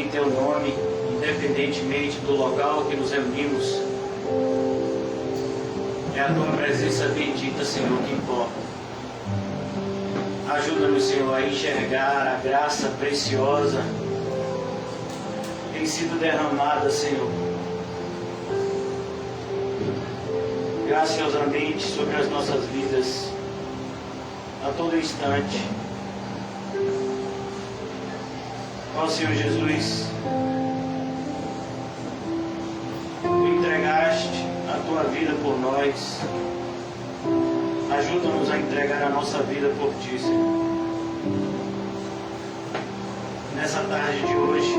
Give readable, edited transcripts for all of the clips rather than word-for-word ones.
em Teu nome, independentemente do local que nos reunimos. É a Tua presença bendita, Senhor, que importa. Ajuda-nos, Senhor, a enxergar a graça preciosa que tem sido derramada, Senhor, graciosamente sobre as nossas vidas, a todo instante. Ó Senhor Jesus, Tu entregaste a Tua vida por nós. Ajuda-nos a entregar a nossa vida por Ti, Senhor. Nessa tarde de hoje,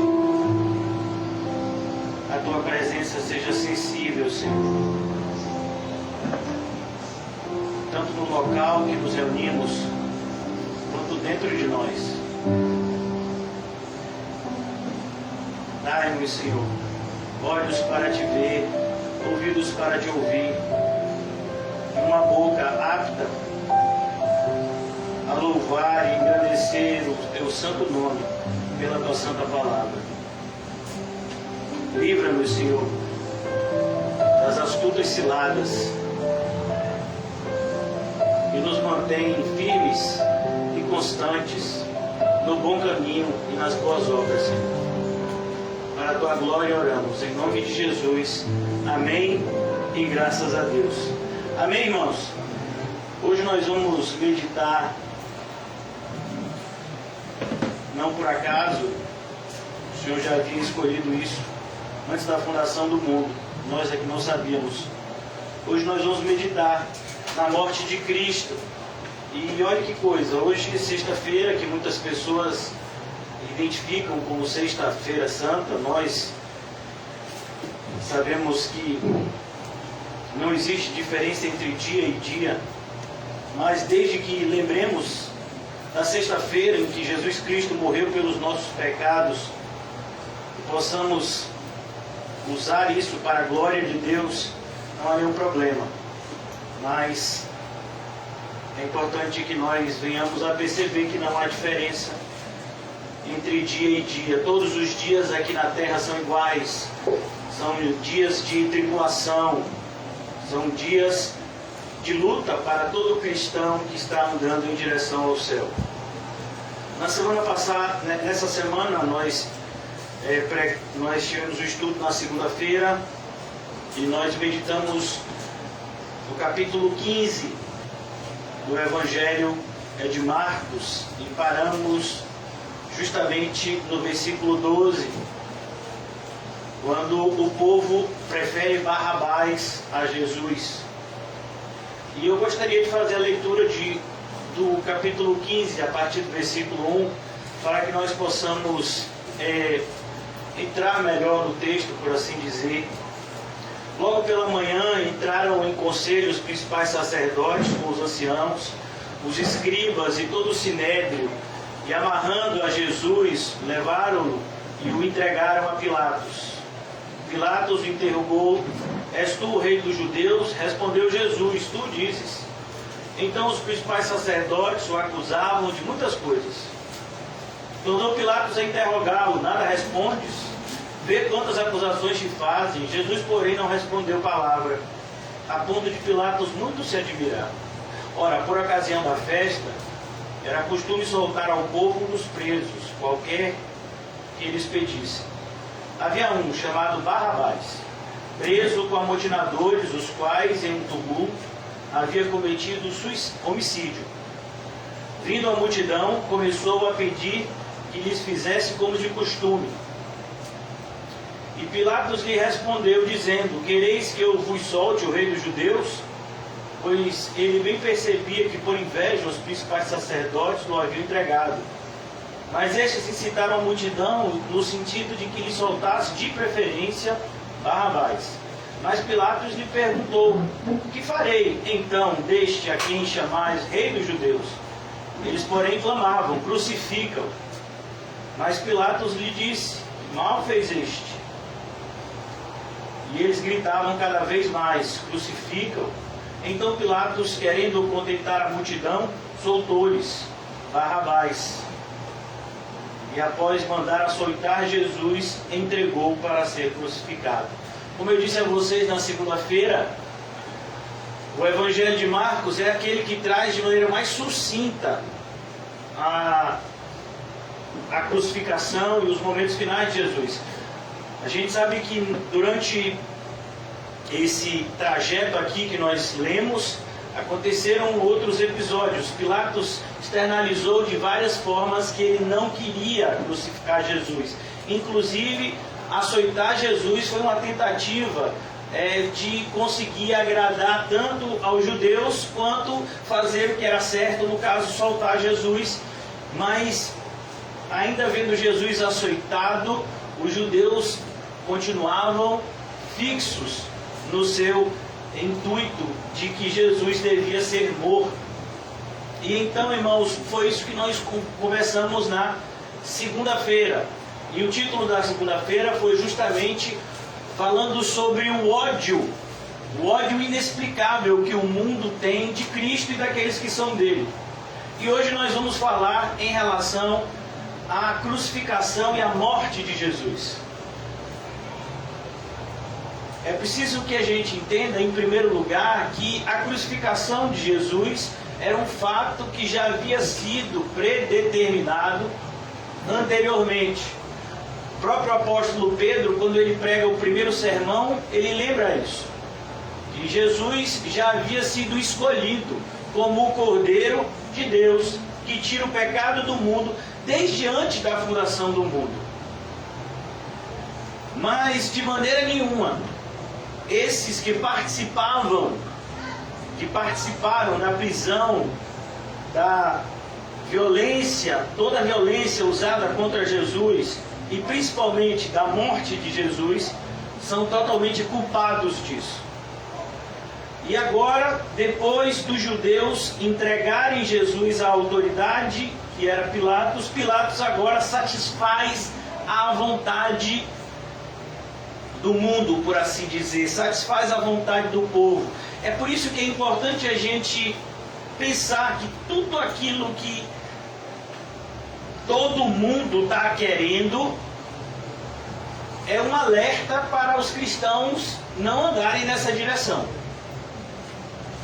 a Tua presença seja sensível, Senhor. Tanto no local que nos reunimos, quanto dentro de nós. Dai-nos, Senhor, olhos para Te ver, ouvidos para Te ouvir, e uma boca apta a louvar e engrandecer o Teu santo nome pela Tua santa palavra. Livra-nos, Senhor, das astutas ciladas e nos mantém firmes e constantes no bom caminho e nas boas obras, Senhor. Para a Tua glória oramos, em nome de Jesus. Amém e graças a Deus. Amém, irmãos? Hoje nós vamos meditar, não por acaso, o Senhor já havia escolhido isso antes da fundação do mundo. Nós é que não sabíamos. Hoje nós vamos meditar na morte de Cristo. E olha que coisa, hoje é sexta-feira, que muitas pessoas identificam como Sexta-feira Santa. Nós sabemos que não existe diferença entre dia e dia, mas desde que lembremos da sexta-feira em que Jesus Cristo morreu pelos nossos pecados, possamos usar isso para a glória de Deus, não há nenhum problema. Mas é importante que nós venhamos a perceber que não há diferença entre dia e dia. Todos os dias aqui na terra são iguais. São dias de tribulação, são dias de luta para todo cristão que está andando em direção ao céu. Na semana passada, nessa semana, nós tivemos o estudo na segunda-feira e nós meditamos no capítulo 15 do Evangelho de Marcos e paramos justamente no versículo 12, quando o povo prefere Barrabás a Jesus. E eu gostaria de fazer a leitura do capítulo 15, a partir do versículo 1, para que nós possamos entrar melhor no texto, por assim dizer. Logo pela manhã entraram em conselho os principais sacerdotes com os anciãos, os escribas e todo o sinédrio, e amarrando a Jesus, levaram-no e o entregaram a Pilatos. Pilatos o interrogou: és tu o rei dos judeus? Respondeu Jesus: tu dizes. Então os principais sacerdotes o acusavam de muitas coisas. Tornou Pilatos a interrogá-lo: nada respondes? Vê quantas acusações te fazem. Jesus, porém, não respondeu palavra, a ponto de Pilatos muito se admirar. Ora, por ocasião da festa, era costume soltar ao povo um dos presos, qualquer que eles pedissem. Havia um chamado Barrabás, preso com amotinadores, os quais, em um tumulto, havia cometido homicídio. Vindo a multidão, começou a pedir que lhes fizesse como de costume. E Pilatos lhe respondeu, dizendo: quereis que eu vos solte o rei dos judeus? Pois ele bem percebia que por inveja os principais sacerdotes o haviam entregado. Mas estes incitaram a multidão no sentido de que lhe soltasse de preferência Barrabás. Mas Pilatos lhe perguntou: que farei então deste a quem chamais rei dos judeus? Eles, porém, clamavam: crucifica-o. Mas Pilatos lhe disse: mal fez este. E eles gritavam cada vez mais: crucifica-o. Então Pilatos, querendo contentar a multidão, soltou-lhes Barrabás. e após mandar açoitar Jesus, entregou para ser crucificado. Como eu disse a vocês na segunda-feira, o Evangelho de Marcos é aquele que traz de maneira mais sucinta a crucificação e os momentos finais de Jesus. A gente sabe que durante esse trajeto aqui que nós lemos, aconteceram outros episódios. Pilatos externalizou de várias formas que ele não queria crucificar Jesus. Inclusive, açoitar Jesus foi uma tentativa de conseguir agradar tanto aos judeus quanto fazer o que era certo, no caso, soltar Jesus. Mas, ainda vendo Jesus açoitado, os judeus continuavam fixos no seu intuito de que Jesus devia ser morto. E então, irmãos, foi isso que nós conversamos na segunda-feira. E o título da segunda-feira foi justamente falando sobre o ódio inexplicável que o mundo tem de Cristo e daqueles que são dele. E hoje nós vamos falar em relação à crucificação e à morte de Jesus. É preciso que a gente entenda, em primeiro lugar, que a crucificação de Jesus era um fato que já havia sido predeterminado anteriormente. O próprio apóstolo Pedro, quando ele prega o primeiro sermão, ele lembra isso. Que Jesus já havia sido escolhido como o Cordeiro de Deus, que tira o pecado do mundo desde antes da fundação do mundo. Mas, de maneira nenhuma, esses que participaram na prisão, da violência, toda a violência usada contra Jesus, e principalmente da morte de Jesus, são totalmente culpados disso. E agora, depois dos judeus entregarem Jesus à autoridade, que era Pilatos, Pilatos agora satisfaz a vontade do mundo, por assim dizer, satisfaz a vontade do povo. É por isso que é importante a gente pensar que tudo aquilo que todo mundo está querendo é um alerta para os cristãos não andarem nessa direção.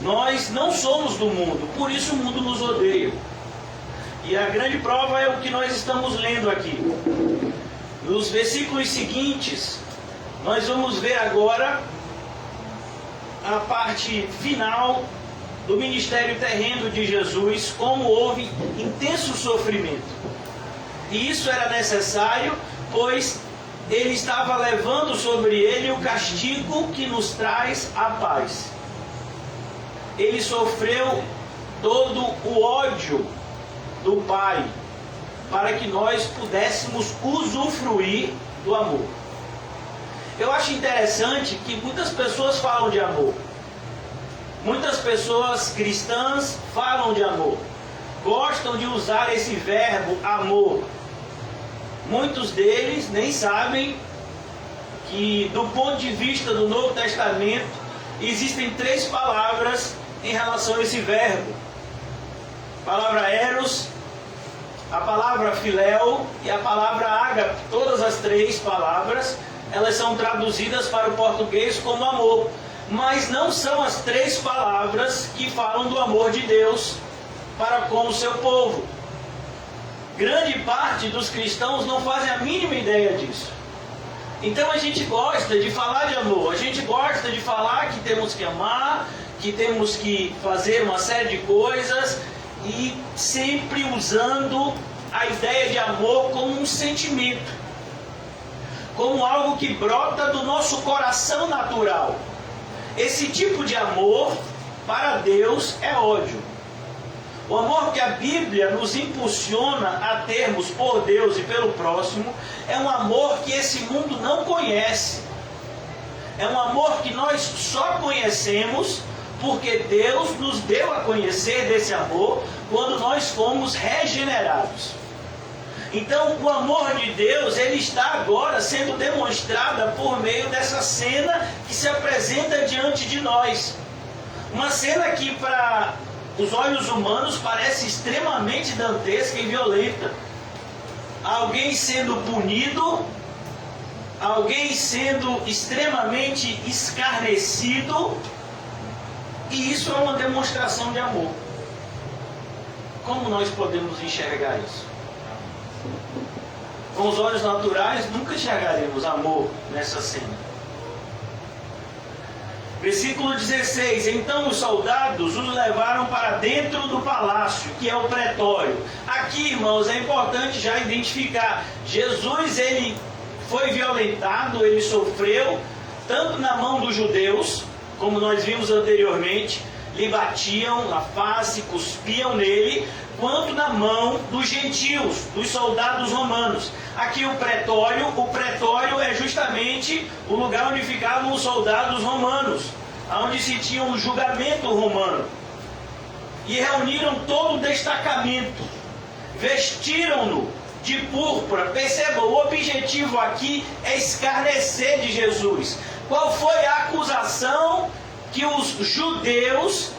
Nós não somos do mundo, por isso o mundo nos odeia. E a grande prova é o que nós estamos lendo aqui. Nos versículos seguintes, nós vamos ver agora a parte final do ministério terreno de Jesus, como houve intenso sofrimento. E isso era necessário, pois ele estava levando sobre ele o castigo que nos traz a paz. Ele sofreu todo o ódio do Pai, para que nós pudéssemos usufruir do amor. Eu acho interessante que muitas pessoas falam de amor. Muitas pessoas cristãs falam de amor. Gostam de usar esse verbo amor. Muitos deles nem sabem que, do ponto de vista do Novo Testamento, existem 3 palavras em relação a esse verbo. A palavra eros, a palavra filéu e a palavra ágape. Todas as 3 palavras, elas são traduzidas para o português como amor, mas não são as 3 palavras que falam do amor de Deus para com o seu povo. Grande parte dos cristãos não fazem a mínima ideia disso. Então a gente gosta de falar de amor, a gente gosta de falar que temos que amar, que temos que fazer uma série de coisas, e sempre usando a ideia de amor como um sentimento, como algo que brota do nosso coração natural. Esse tipo de amor, para Deus, é ódio. O amor que a Bíblia nos impulsiona a termos por Deus e pelo próximo é um amor que esse mundo não conhece. É um amor que nós só conhecemos porque Deus nos deu a conhecer desse amor quando nós fomos regenerados. Então, o amor de Deus, ele está agora sendo demonstrado por meio dessa cena que se apresenta diante de nós. Uma cena que, para os olhos humanos, parece extremamente dantesca e violenta. alguém sendo punido, alguém sendo extremamente escarnecido, e isso é uma demonstração de amor. Como nós podemos enxergar isso? Com os olhos naturais, nunca enxergaremos amor nessa cena. Versículo 16: então os soldados os levaram para dentro do palácio, que é o pretório. Aqui, irmãos, é importante já identificar, Jesus, ele foi violentado, ele sofreu, tanto na mão dos judeus, como nós vimos anteriormente, lhe batiam na face, cuspiam nele, quanto na mão dos gentios, dos soldados romanos. Aqui o pretório é justamente o lugar onde ficavam os soldados romanos, onde se tinha um julgamento romano. E reuniram todo o destacamento, vestiram-no de púrpura. Percebam, o objetivo aqui é escarnecer de Jesus. Qual foi a acusação que os judeus,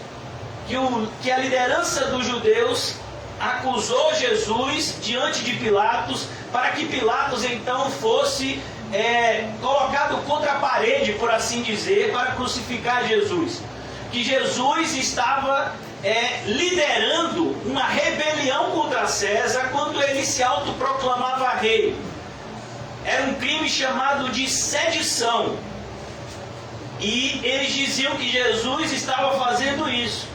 que a liderança dos judeus acusou Jesus diante de Pilatos, para que Pilatos então fosse colocado contra a parede, por assim dizer, para crucificar Jesus? Que Jesus estava liderando uma rebelião contra César quando ele se autoproclamava rei. Era um crime chamado de sedição. E eles diziam que Jesus estava fazendo isso.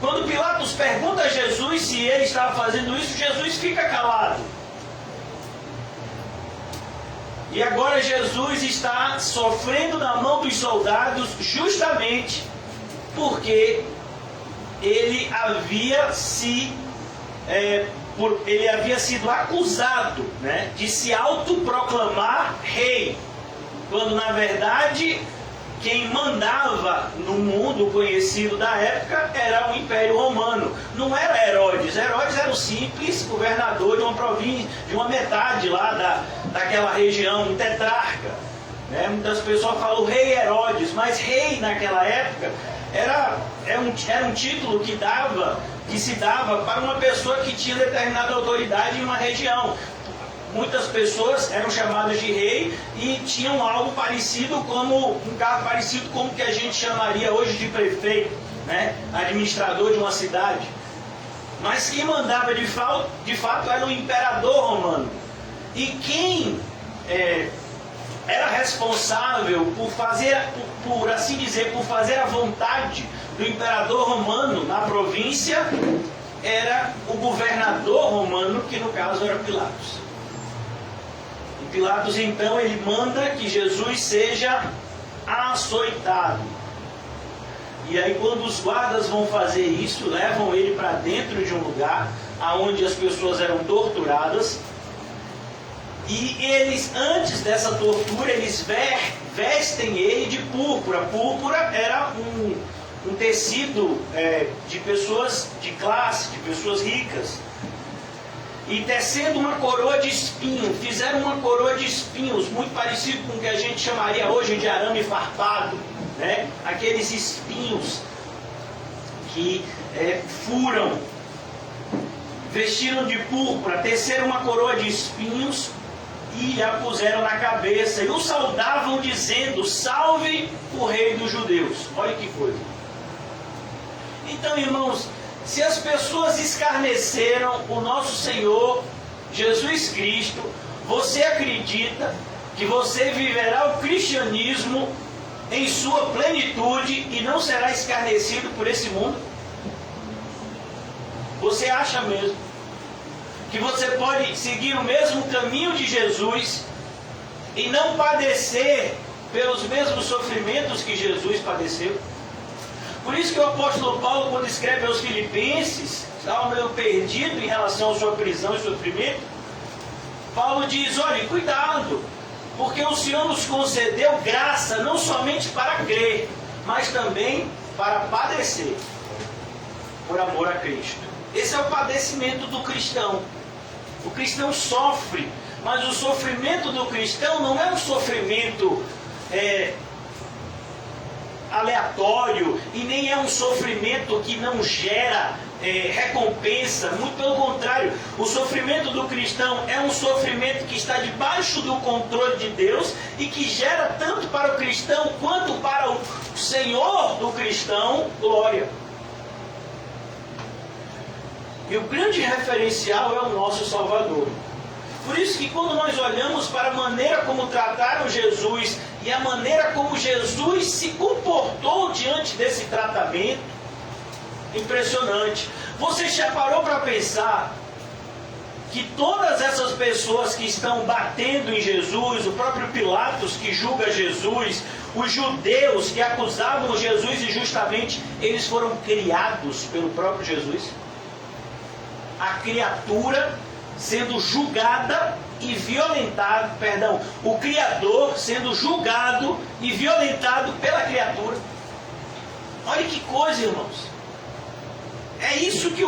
Quando Pilatos pergunta a Jesus se ele estava fazendo isso, Jesus fica calado. E agora Jesus está sofrendo na mão dos soldados justamente porque ele havia sido acusado, né, de se autoproclamar rei, quando na verdade quem mandava no mundo conhecido da época era o Império Romano. Não era Herodes. Herodes era o simples governador de uma província, de uma metade lá daquela região, um tetrarca. Muitas pessoas falam rei Herodes, mas rei naquela época era um título que se dava para uma pessoa que tinha determinada autoridade em uma região. Muitas pessoas eram chamadas de rei e tinham algo parecido como um cargo parecido como que a gente chamaria hoje de prefeito, né? Administrador de uma cidade. Mas quem mandava de fato era o imperador romano. E quem era responsável por fazer, por assim dizer, por fazer a vontade do imperador romano na província era o governador romano, que no caso era Pilatos. Pilatos então ele manda que Jesus seja açoitado. E aí quando os guardas vão fazer isso, levam ele para dentro de um lugar onde as pessoas eram torturadas. E eles, antes dessa tortura, eles vestem ele de púrpura. Púrpura era um tecido de pessoas de classe, de pessoas ricas. E tecendo uma coroa de espinho, fizeram uma coroa de espinhos, muito parecido com o que a gente chamaria hoje de arame farpado, né? Aqueles espinhos que furam. Vestiram de púrpura, teceram uma coroa de espinhos e a puseram na cabeça. E o saudavam dizendo: salve o rei dos judeus. Olha que coisa. Então, irmãos, se as pessoas escarneceram o nosso Senhor Jesus Cristo, você acredita que você viverá o cristianismo em sua plenitude e não será escarnecido por esse mundo? Você acha mesmo que você pode seguir o mesmo caminho de Jesus e não padecer pelos mesmos sofrimentos que Jesus padeceu? Por isso que o apóstolo Paulo, quando escreve aos Filipenses, estava meio perdido em relação à sua prisão e sofrimento. Paulo diz: olha, cuidado, porque o Senhor nos concedeu graça não somente para crer, mas também para padecer por amor a Cristo. Esse é o padecimento do cristão. O cristão sofre, mas o sofrimento do cristão não é um sofrimento aleatório, e nem é um sofrimento que não gera recompensa, muito pelo contrário. O sofrimento do cristão é um sofrimento que está debaixo do controle de Deus e que gera tanto para o cristão quanto para o Senhor do cristão glória. E o grande referencial é o nosso Salvador. Por isso que quando nós olhamos para a maneira como trataram Jesus e a maneira como Jesus se comportou diante desse tratamento, impressionante. Você já parou para pensar que todas essas pessoas que estão batendo em Jesus, o próprio Pilatos que julga Jesus, os judeus que acusavam Jesus injustamente, eles foram criados pelo próprio Jesus? A criatura sendo julgada e violentado, o Criador sendo julgado e violentado pela criatura. Olha que coisa, irmãos. É isso que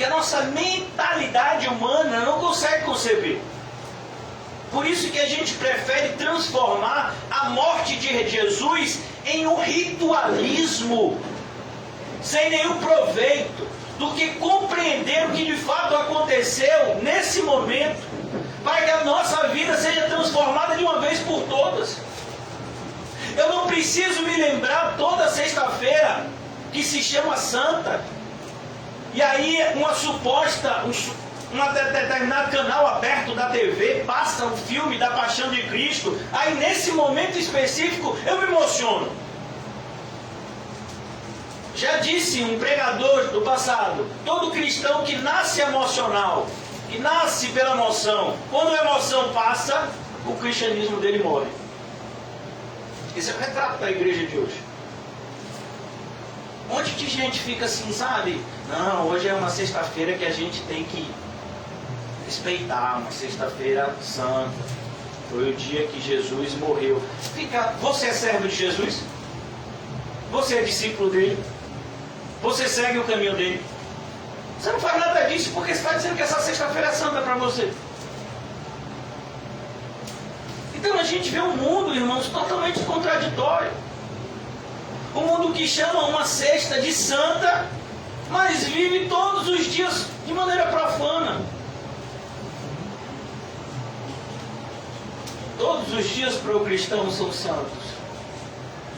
a nossa mentalidade humana não consegue conceber. Por isso que a gente prefere transformar a morte de Jesus em um ritualismo, sem nenhum proveito, do que compreender o que de fato aconteceu nesse momento, para que a nossa vida seja transformada de uma vez por todas. Eu não preciso me lembrar toda sexta-feira que se chama Santa, e aí um determinado canal aberto da TV passa um filme da Paixão de Cristo, aí nesse momento específico eu me emociono. Já disse um pregador do passado, todo cristão que nasce emocional, que nasce pela emoção, quando a emoção passa, o cristianismo dele morre. Esse é o retrato da igreja de hoje. Um monte de gente fica assim, sabe? Não, hoje é uma sexta-feira que a gente tem que respeitar, uma sexta-feira santa. Foi o dia que Jesus morreu. Você é servo de Jesus? Você é discípulo dele? Você segue o caminho dele? Você não faz nada disso porque você está dizendo que essa sexta-feira é santa para você. Então a gente vê um mundo, irmãos, totalmente contraditório. Um mundo que chama uma sexta de santa, mas vive todos os dias de maneira profana. Todos os dias para o cristão são santos.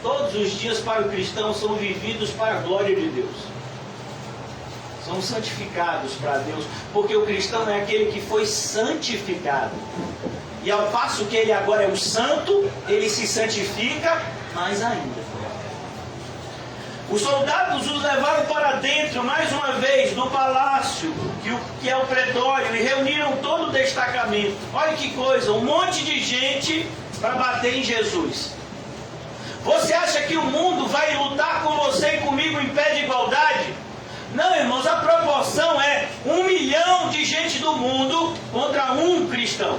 Todos os dias para o cristão são vividos para a glória de Deus. São santificados para Deus, porque o cristão é aquele que foi santificado. E ao passo que ele agora é o santo, ele se santifica mais ainda. Os soldados os levaram para dentro, mais uma vez, do palácio, que é o pretório, e reuniram todo o destacamento. Olha que coisa, um monte de gente para bater em Jesus. Você acha que o mundo vai lutar com você e comigo em pé de igualdade? Não, irmãos, a proporção é 1 milhão de gente do mundo contra um cristão.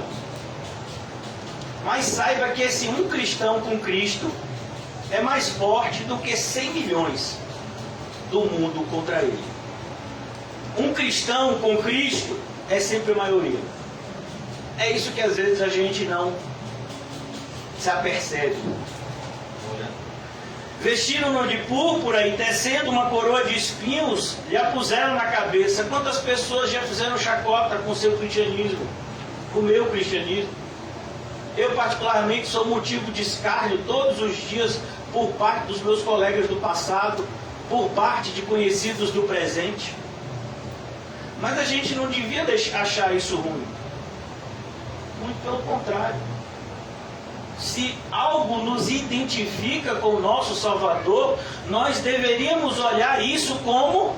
Mas saiba que esse um cristão com Cristo é mais forte do que 100 milhões do mundo contra ele. Um cristão com Cristo é sempre a maioria. É isso que às vezes a gente não se apercebe. Vestiram-no de púrpura e tecendo uma coroa de espinhos, lhe a puseram na cabeça. Quantas pessoas já fizeram chacota com o seu cristianismo, com o meu cristianismo? Eu particularmente sou motivo de escárnio todos os dias por parte dos meus colegas do passado, por parte de conhecidos do presente. Mas a gente não devia achar isso ruim. Muito pelo contrário. Se algo nos identifica com o nosso Salvador, nós deveríamos olhar isso como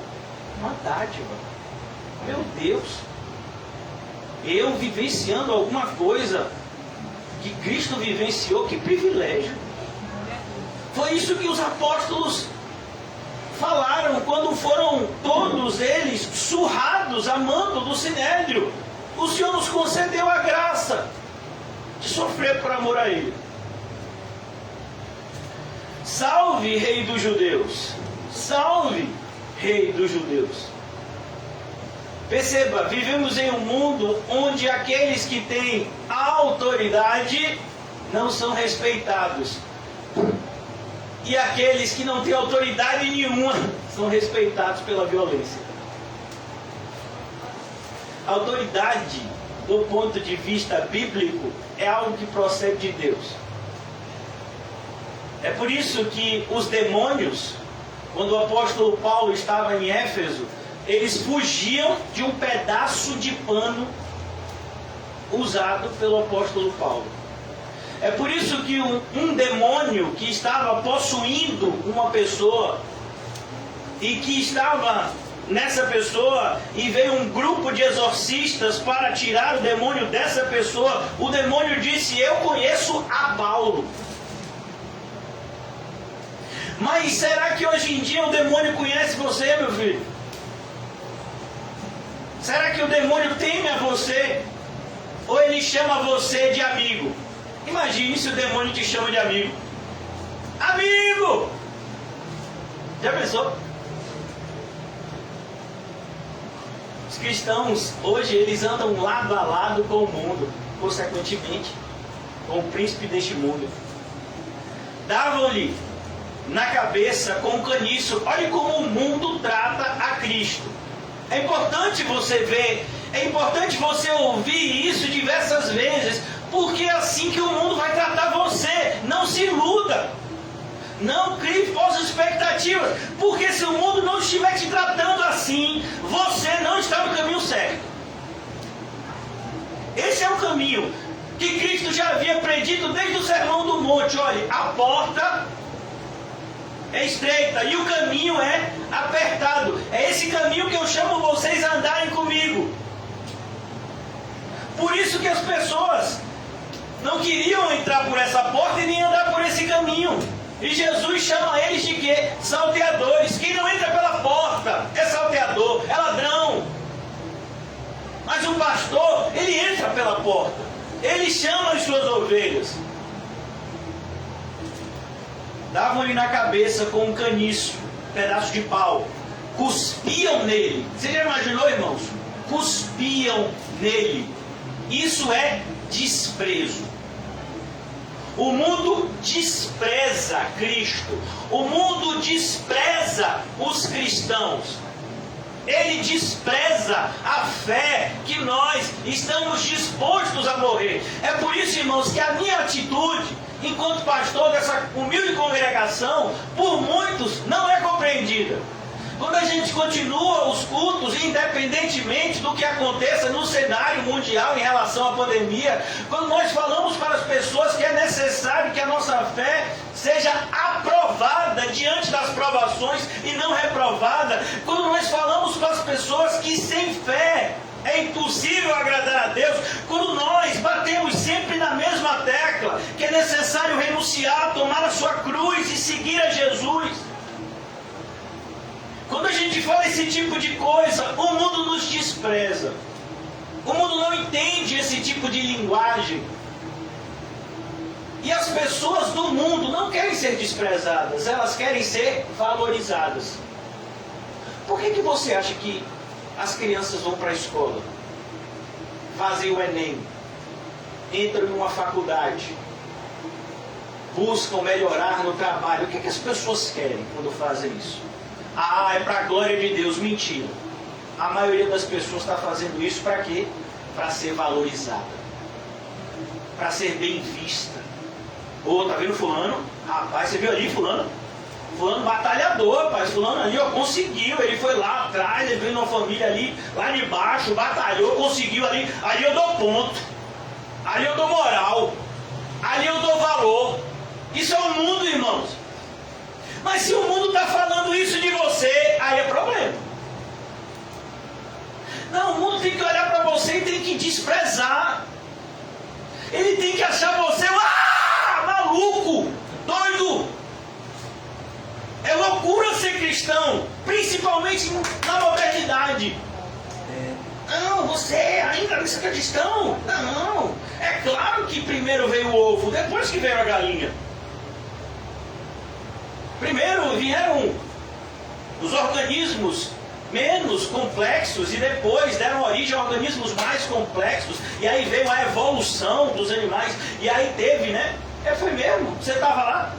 uma dádiva. Meu Deus, eu vivenciando alguma coisa que Cristo vivenciou, que privilégio. Foi isso que os apóstolos falaram quando foram todos eles surrados a mando do Sinédrio. O Senhor nos concedeu a graça de sofrer por amor a Ele. Salve, Rei dos Judeus! Salve, Rei dos Judeus! Perceba, vivemos em um mundo onde aqueles que têm autoridade não são respeitados. E aqueles que não têm autoridade nenhuma são respeitados pela violência. autoridade do ponto de vista bíblico é algo que procede de Deus. É por isso que os demônios, quando o apóstolo Paulo estava em Éfeso, eles fugiam de um pedaço de pano usado pelo apóstolo Paulo. É por isso que um demônio que estava possuindo uma pessoa e que estava nessa pessoa e veio um grupo de exorcistas para tirar o demônio dessa pessoa, o demônio disse: eu conheço a Paulo. Mas será que hoje em dia o demônio conhece você, meu filho? Será que o demônio teme a você? Ou ele chama você de amigo? Imagine se o demônio te chama de amigo. Amigo! Já pensou? Os cristãos hoje eles andam lado a lado com o mundo, consequentemente com o príncipe deste mundo. Davam-lhe na cabeça com um caniço. Olha como o mundo trata a Cristo. É importante você ver, é importante você ouvir isso diversas vezes, porque é assim que o mundo vai tratar você. Não se iluda, não crie falsas expectativas, porque se o mundo não estiver te tratando assim, você não está no caminho certo. Esse é o caminho que Cristo já havia predito desde o Sermão do Monte. Olha, a porta é estreita e o caminho é apertado. É esse caminho que eu chamo vocês a andarem comigo. Por isso que as pessoas não queriam entrar por essa porta e nem andar por esse caminho. E Jesus chama eles de quê? Salteadores. Quem não entra pela porta é salteador, é ladrão. Mas o pastor, ele entra pela porta. Ele chama as suas ovelhas. Davam-lhe na cabeça com um caniço, um pedaço de pau. Cuspiam nele. Você já imaginou, irmãos? Cuspiam nele. Isso é desprezo. O mundo despreza Cristo. O mundo despreza os cristãos. Ele despreza a fé que nós estamos dispostos a morrer. É por isso, irmãos, que a minha atitude, enquanto pastor dessa humilde congregação, por muitos não é compreendida. Quando a gente continua os cultos, independentemente do que aconteça no cenário mundial em relação à pandemia, quando nós falamos para as pessoas que é necessário que a nossa fé seja aprovada diante das provações e não reprovada, quando nós falamos para as pessoas que sem fé é impossível agradar a Deus, quando nós batemos sempre na mesma tecla, que é necessário renunciar, tomar a sua cruz e seguir a Jesus. Quando a gente fala esse tipo de coisa, o mundo nos despreza. O mundo não entende esse tipo de linguagem. E as pessoas do mundo não querem ser desprezadas, elas querem ser valorizadas. Por que você acha que as crianças vão para a escola, fazem o Enem, entram em uma faculdade, buscam melhorar no trabalho? O que as pessoas querem quando fazem isso? Ah, é para a glória de Deus. Mentira. A maioria das pessoas está fazendo isso para quê? Para ser valorizada, para ser bem vista. Ô, tá vendo fulano? Rapaz, você viu ali fulano? Fulano batalhador, rapaz. Fulano ali, ó, conseguiu. Ele foi lá atrás, ele veio numa família ali, lá de baixo, batalhou, conseguiu ali. Ali eu dou ponto. Ali eu dou moral. Ali eu dou valor. Isso é o mundo, irmãos. Mas se o mundo está falando isso de você, aí é problema. Não, o mundo tem que olhar para você e tem que desprezar. Ele tem que achar você, maluco, doido. É loucura ser cristão, principalmente na modernidade. Não, você ainda não é cristão? Não, é claro que primeiro veio o ovo, depois que veio a galinha. Primeiro vieram os organismos menos complexos e depois deram origem a organismos mais complexos. E aí veio a evolução dos animais. E aí teve, né? Foi mesmo, você estava lá.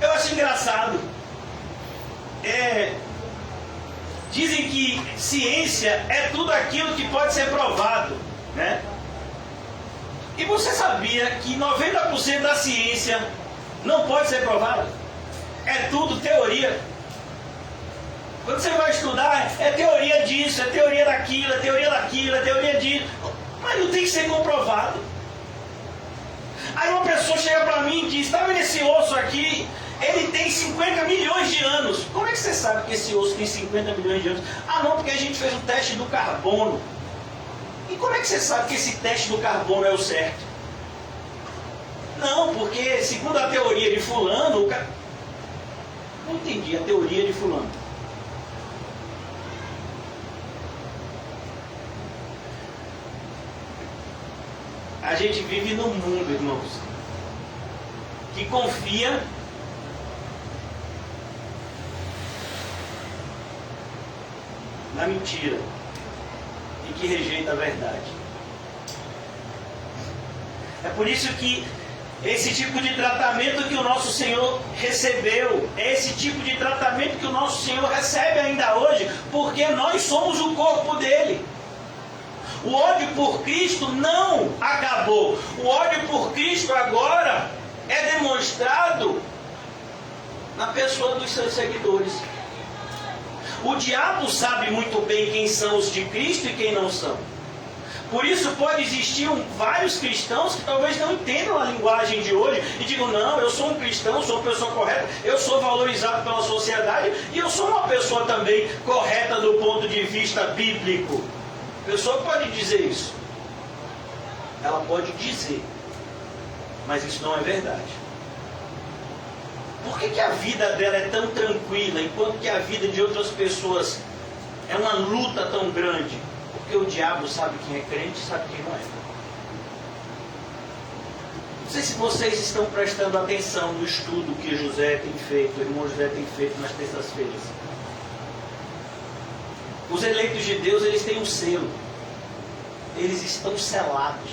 Eu acho engraçado. Dizem que ciência é tudo aquilo que pode ser provado, né? E você sabia que 90% da ciência não pode ser provada? É tudo teoria. Quando você vai estudar, é teoria disso, é teoria daquilo, é teoria daquilo, é teoria disso. Mas não tem que ser comprovado. Aí uma pessoa chega para mim e diz, está vendo esse osso aqui? Ele tem 50 milhões de anos. Como é que você sabe que esse osso tem 50 milhões de anos? Ah não, porque a gente fez um teste do carbono. E como é que você sabe que esse teste do carbono é o certo? Não, porque segundo a teoria de fulano... Não entendi a teoria de fulano. A gente vive num mundo, irmãos, que confia na mentira e que rejeita a verdade. É por isso que esse tipo de tratamento que o nosso Senhor recebeu, é esse tipo de tratamento que o nosso Senhor recebe ainda hoje, porque nós somos o corpo dele. O ódio por Cristo não acabou. O ódio por Cristo agora é demonstrado na pessoa dos seus seguidores. O diabo sabe muito bem quem são os de Cristo e quem não são. Por isso pode existir vários cristãos que talvez não entendam a linguagem de hoje e digam, não, eu sou um cristão, sou uma pessoa correta, eu sou valorizado pela sociedade e eu sou uma pessoa também correta do ponto de vista bíblico. A pessoa pode dizer isso. Ela pode dizer, mas isso não é verdade. Por que a vida dela é tão tranquila, enquanto que a vida de outras pessoas é uma luta tão grande? Porque o diabo sabe quem é crente e sabe quem não é. Não sei se vocês estão prestando atenção no estudo que José tem feito, o irmão José tem feito nas terças-feiras. Os eleitos de Deus, eles têm um selo. Eles estão selados.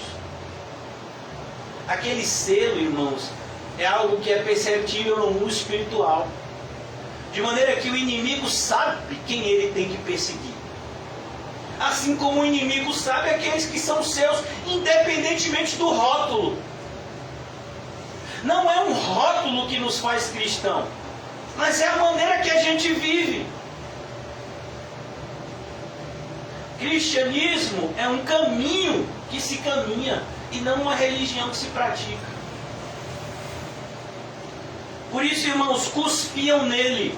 Aquele selo, irmãos, é algo que é perceptível no mundo espiritual. De maneira que o inimigo sabe quem ele tem que perseguir. Assim como o inimigo sabe aqueles que são seus, independentemente do rótulo. Não é um rótulo que nos faz cristão, mas é a maneira que a gente vive. Cristianismo é um caminho que se caminha e não uma religião que se pratica. Por isso, irmãos, cuspiam nele.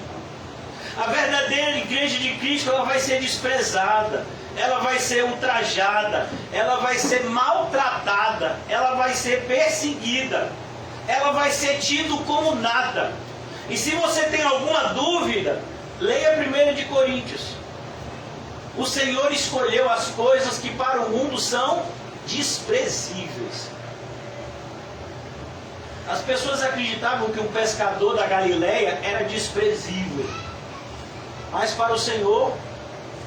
A verdadeira igreja de Cristo, ela vai ser desprezada, ela vai ser ultrajada, ela vai ser maltratada, ela vai ser perseguida, ela vai ser tido como nada. E se você tem alguma dúvida, leia 1 de Coríntios. O Senhor escolheu as coisas que para o mundo são desprezíveis. As pessoas acreditavam que um pescador da Galileia era desprezível. Mas para o Senhor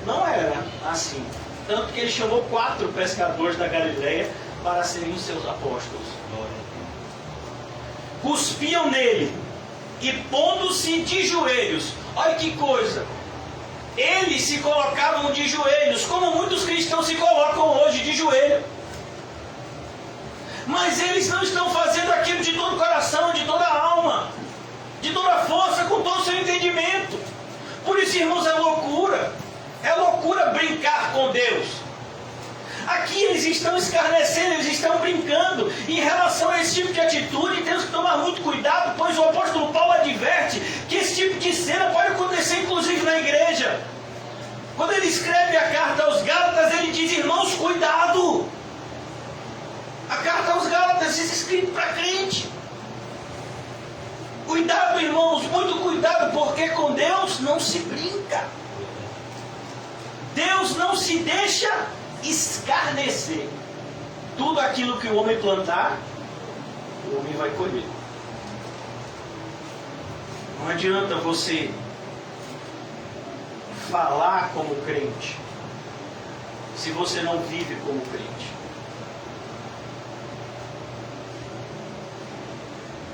não era assim. Tanto que ele chamou 4 pescadores da Galileia para serem seus apóstolos. Cuspiam nele e pondo-se de joelhos. Olha que coisa! Eles se colocavam de joelhos, como muitos cristãos se colocam hoje de joelho. Mas eles não estão fazendo aquilo de todo o coração, de toda a alma, de toda a força, com todo o seu entendimento. Por isso, irmãos, é loucura. É loucura brincar com Deus. Aqui eles estão escarnecendo, eles estão brincando. Em relação a esse tipo de atitude, temos que tomar muito cuidado, pois o apóstolo Paulo adverte que esse tipo de cena pode acontecer inclusive na igreja. Quando ele escreve a carta aos Gálatas, ele diz, irmãos, cuidado. A carta aos Gálatas é escrita para crente. Cuidado, irmãos, muito cuidado, porque com Deus não se brinca. Deus não se deixa escarnecer. Tudo aquilo que o homem plantar, o homem vai colher. Não adianta você falar como crente se você não vive como crente.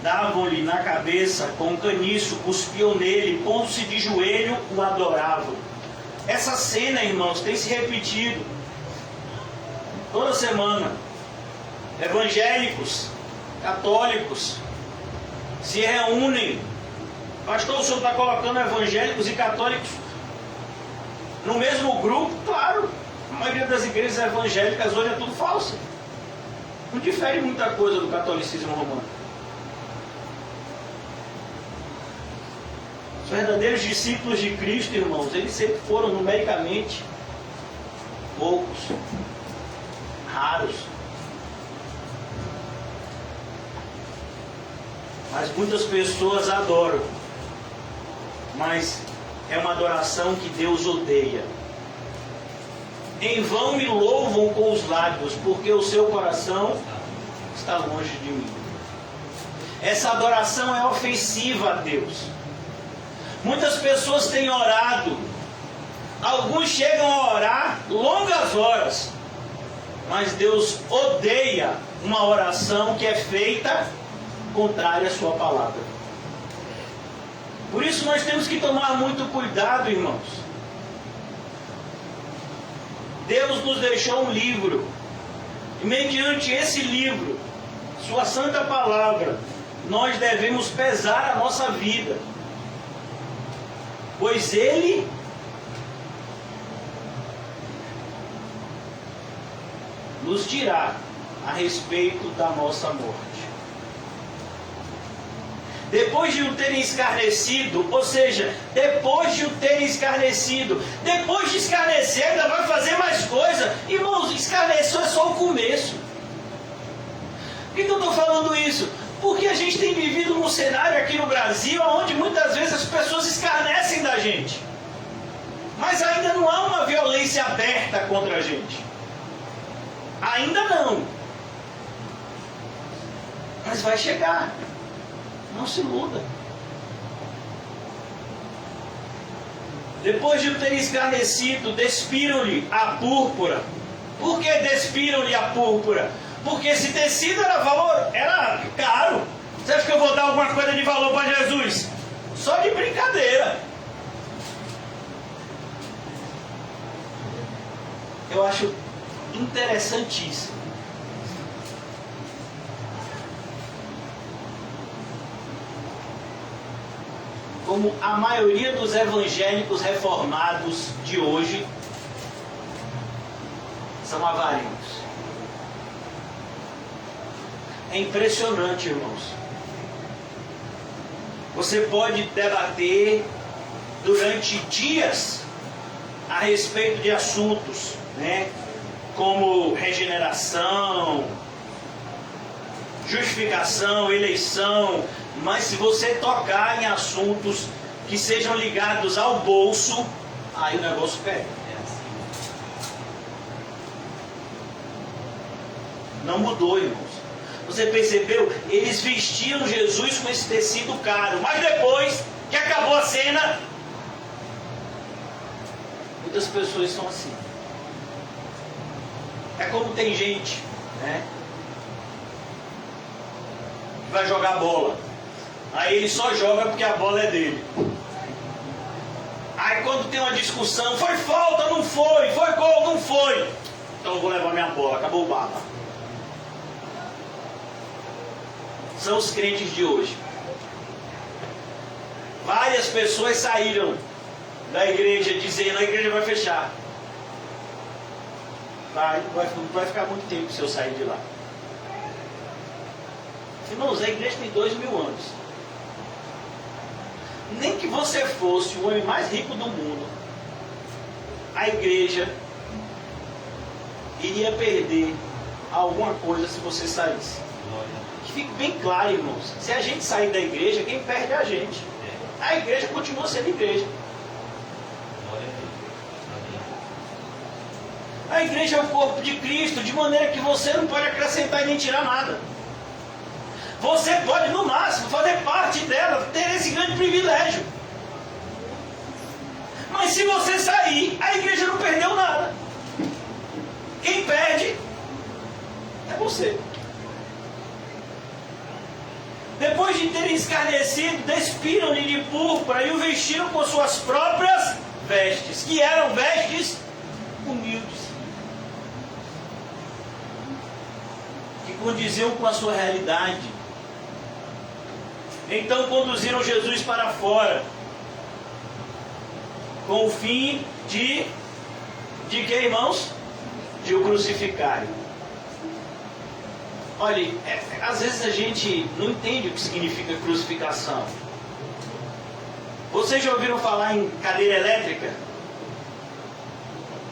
Davam-lhe na cabeça com um caniço, cuspiam nele, pondo-se de joelho, o adoravam. Essa cena, irmãos, tem se repetido toda semana. Evangélicos, católicos se reúnem. Pastor, o senhor está colocando evangélicos e católicos no mesmo grupo? Claro, a maioria das igrejas evangélicas hoje é tudo falso. Não difere muita coisa do catolicismo romano. Os verdadeiros discípulos de Cristo, irmãos, eles sempre foram numericamente poucos, raros. Mas muitas pessoas adoram. Mas é uma adoração que Deus odeia. Em vão me louvam com os lábios, porque o seu coração está longe de mim. Essa adoração é ofensiva a Deus. Muitas pessoas têm orado. Alguns chegam a orar longas horas. Mas Deus odeia uma oração que é feita contrária à sua palavra. Por isso nós temos que tomar muito cuidado, irmãos. Deus nos deixou um livro. E mediante esse livro, sua santa palavra, nós devemos pesar a nossa vida. Pois Ele nos dirá a respeito da nossa morte. Depois de o terem escarnecido, ou seja, depois de o terem escarnecido, depois de escarnecer ainda vai fazer mais coisa. Irmãos, escarnecer é só o começo. Por que eu estou falando isso? Porque a gente tem vivido num cenário aqui no Brasil onde muitas vezes as pessoas escarnecem da gente. Mas ainda não há uma violência aberta contra a gente. Ainda não. Mas vai chegar. Não se iluda. Depois de o terem escarnecido, despiram-lhe a púrpura. Por que despiram-lhe a púrpura? Porque esse tecido era caro. Você acha que eu vou dar alguma coisa de valor para Jesus? Só de brincadeira. Eu acho interessantíssimo. Como a maioria dos evangélicos reformados de hoje são avarentos. É impressionante, irmãos. Você pode debater durante dias a respeito de assuntos, né, como regeneração, justificação, eleição, mas se você tocar em assuntos que sejam ligados ao bolso, aí o negócio pega. Não mudou, irmãos. Você percebeu? Eles vestiam Jesus com esse tecido caro, mas depois que acabou a cena, muitas pessoas são assim. É como tem gente, né, que vai jogar bola. Aí ele só joga porque a bola é dele. Aí quando tem uma discussão, foi falta, não foi, foi gol, não foi, então eu vou levar minha bola, acabou o baba. São os crentes de hoje. Várias pessoas saíram da igreja dizendo: a igreja vai fechar. Vai ficar muito tempo se eu sair de lá. Irmãos, a igreja tem 2000 anos. Nem que você fosse o homem mais rico do mundo, a igreja iria perder alguma coisa se você saísse. Que fique bem claro, irmãos. Se a gente sair da igreja, quem perde é a gente. A igreja continua sendo igreja. A igreja é o corpo de Cristo, de maneira que você não pode acrescentar e nem tirar nada. Você pode, no máximo, fazer parte dela, ter esse grande privilégio. Mas se você sair, a igreja não perdeu nada. Quem perde é você. Depois de terem escarnecido, despiram-lhe de púrpura e o vestiram com suas próprias vestes, que eram vestes humildes, que condiziam com a sua realidade. Então conduziram Jesus para fora, com o fim de que, irmãos? De o crucificarem. Olha, às vezes a gente não entende o que significa crucificação. Vocês já ouviram falar em cadeira elétrica?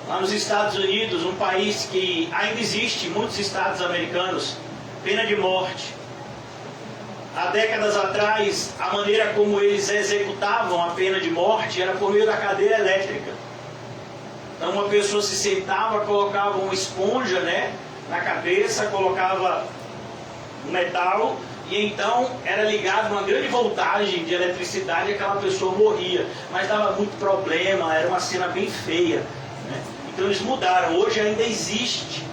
Lá nos Estados Unidos, um país que ainda existe, em muitos estados americanos, pena de morte. Há décadas atrás, a maneira como eles executavam a pena de morte era por meio da cadeira elétrica. Então uma pessoa se sentava, colocava uma esponja, na cabeça, colocava um metal, e então era ligado uma grande voltagem de eletricidade e aquela pessoa morria. Mas dava muito problema, era uma cena bem feia. Então eles mudaram. Hoje ainda existe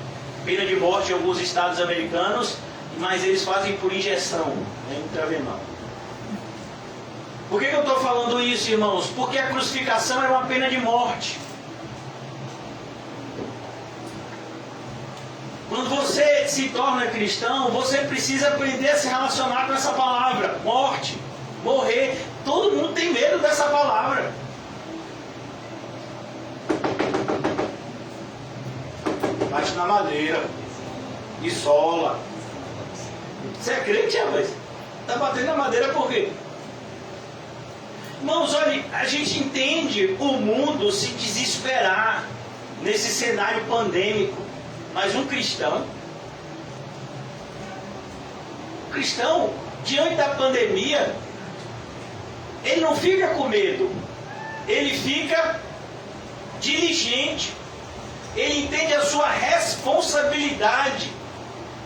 pena de morte em alguns estados americanos, mas eles fazem por injeção, intravenal. Por que eu estou falando isso, irmãos? Porque a crucificação era uma pena de morte. Quando você se torna cristão, você precisa aprender a se relacionar com essa palavra, morte, morrer. Todo mundo tem medo dessa palavra. Bate na madeira, isola. Você é crente, rapaz? Está batendo na madeira por quê? Irmãos, olha, a gente entende o mundo se desesperar nesse cenário pandêmico, mas um cristão, diante da pandemia, ele não fica com medo, ele fica diligente, ele entende a sua responsabilidade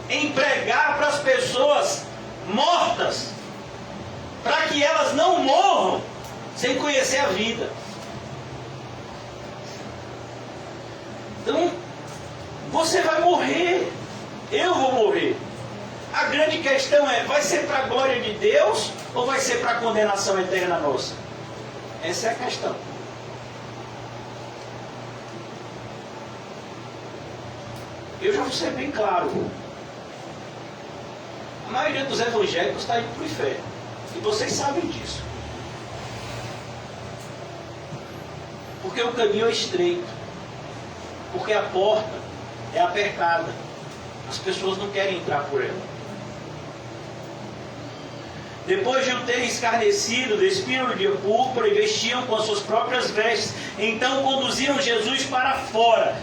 em pregar para as pessoas mortas, para que elas não morram sem conhecer a vida. Então, você vai morrer, eu vou morrer. A grande questão é, vai ser para a glória de Deus ou vai ser para a condenação eterna nossa? Essa é a questão. Eu já vou ser bem claro. A maioria dos evangélicos está indo para o inferno. E vocês sabem disso. Porque o caminho é estreito. Porque a porta é apertada. As pessoas não querem entrar por ela. Depois de o terem escarnecido, despiram de púrpura e vestiam com as suas próprias vestes. Então conduziram Jesus para fora.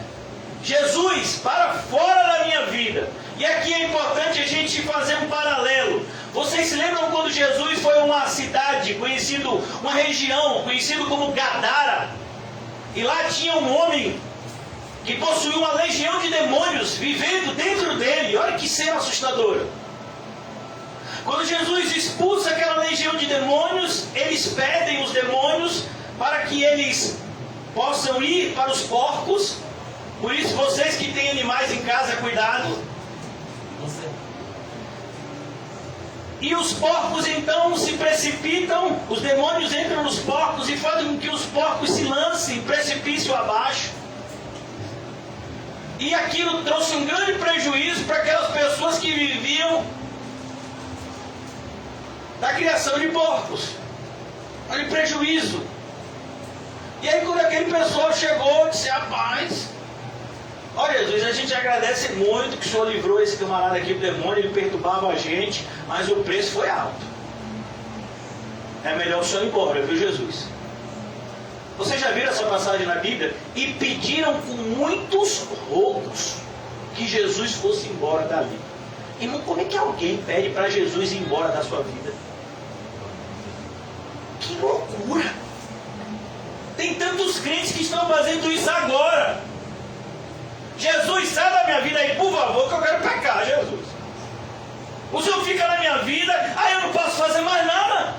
Jesus, para fora da minha vida. E aqui é importante a gente fazer um paralelo. Vocês se lembram quando Jesus foi a uma cidade, uma região, conhecido como Gadara? E lá tinha um homem que possuía uma legião de demônios vivendo dentro dele. Olha que cena assustadora. Quando Jesus expulsa aquela legião de demônios, eles pedem os demônios para que eles possam ir para os porcos. Por isso, vocês que têm animais em casa, cuidado. E os porcos então se precipitam, os demônios entram nos porcos e fazem com que os porcos se lancem precipício abaixo. E aquilo trouxe um grande prejuízo para aquelas pessoas que viviam da criação de porcos. Olha o prejuízo. E aí quando aquele pessoal chegou, disse, rapaz, olha Jesus, a gente agradece muito que o Senhor livrou esse camarada aqui do demônio, ele perturbava a gente, mas o preço foi alto. É melhor o Senhor ir embora, viu Jesus? Vocês já viram essa passagem na Bíblia? E pediram com muitos rogos que Jesus fosse embora dali. Irmão, como é que alguém pede para Jesus ir embora da sua vida? Que loucura! Tem tantos crentes que estão fazendo isso agora. Jesus, sai da minha vida aí, por favor, que eu quero pecar, Jesus. O Senhor fica na minha vida, aí eu não posso fazer mais nada.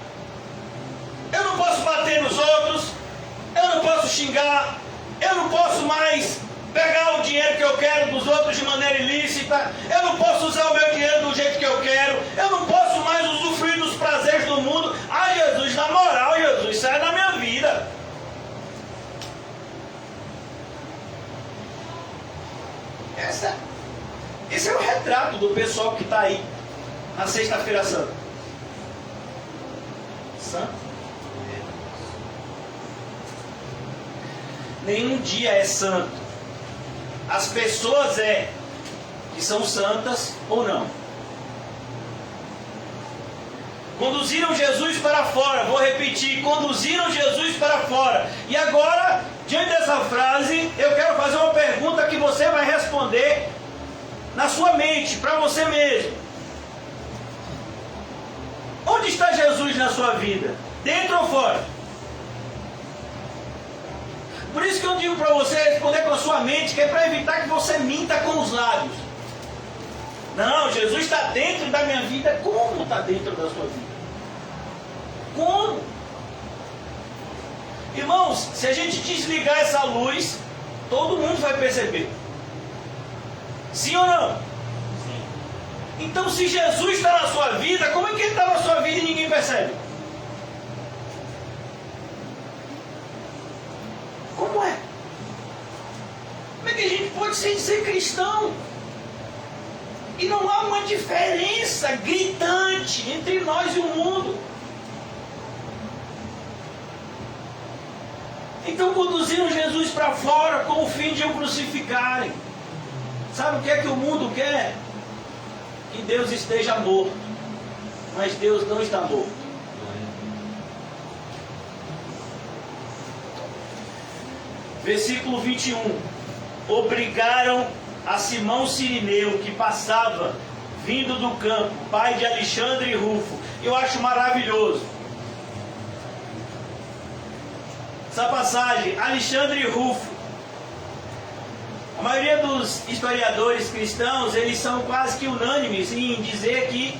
Eu não posso bater nos outros, eu não posso xingar, eu não posso mais pegar o dinheiro que eu quero dos outros de maneira ilícita, eu não posso usar o meu dinheiro do jeito que eu quero, eu não posso mais usufruir dos prazeres do mundo. Ah, Jesus, na moral, Jesus, sai da minha vida. retrato do pessoal que está aí na Sexta-feira Santa? Santo? Nenhum dia é santo. As pessoas que são santas ou não. Conduziram Jesus para fora. Vou repetir, conduziram Jesus para fora. E agora, diante dessa frase, eu quero fazer uma pergunta que você vai responder na sua mente, para você mesmo. Onde está Jesus na sua vida? Dentro ou fora? Por isso que eu digo para você responder com a sua mente, que é para evitar que você minta com os lábios. Não, Jesus está dentro da minha vida. Como está dentro da sua vida? Como? Irmãos, se a gente desligar essa luz, todo mundo vai perceber. Sim ou não? Sim. Então, se Jesus está na sua vida, como é que ele está na sua vida e ninguém percebe? Como é? Como é que a gente pode ser cristão? E não há uma diferença gritante entre nós e o mundo. Então conduziram Jesus para fora com o fim de o crucificarem. Sabe o que é que o mundo quer? Que Deus esteja morto. Mas Deus não está morto. Versículo 21. Obrigaram a Simão Cirineu, que passava vindo do campo, pai de Alexandre e Rufo. Eu acho maravilhoso essa passagem. Alexandre e Rufo. A maioria dos historiadores cristãos, eles são quase que unânimes em dizer que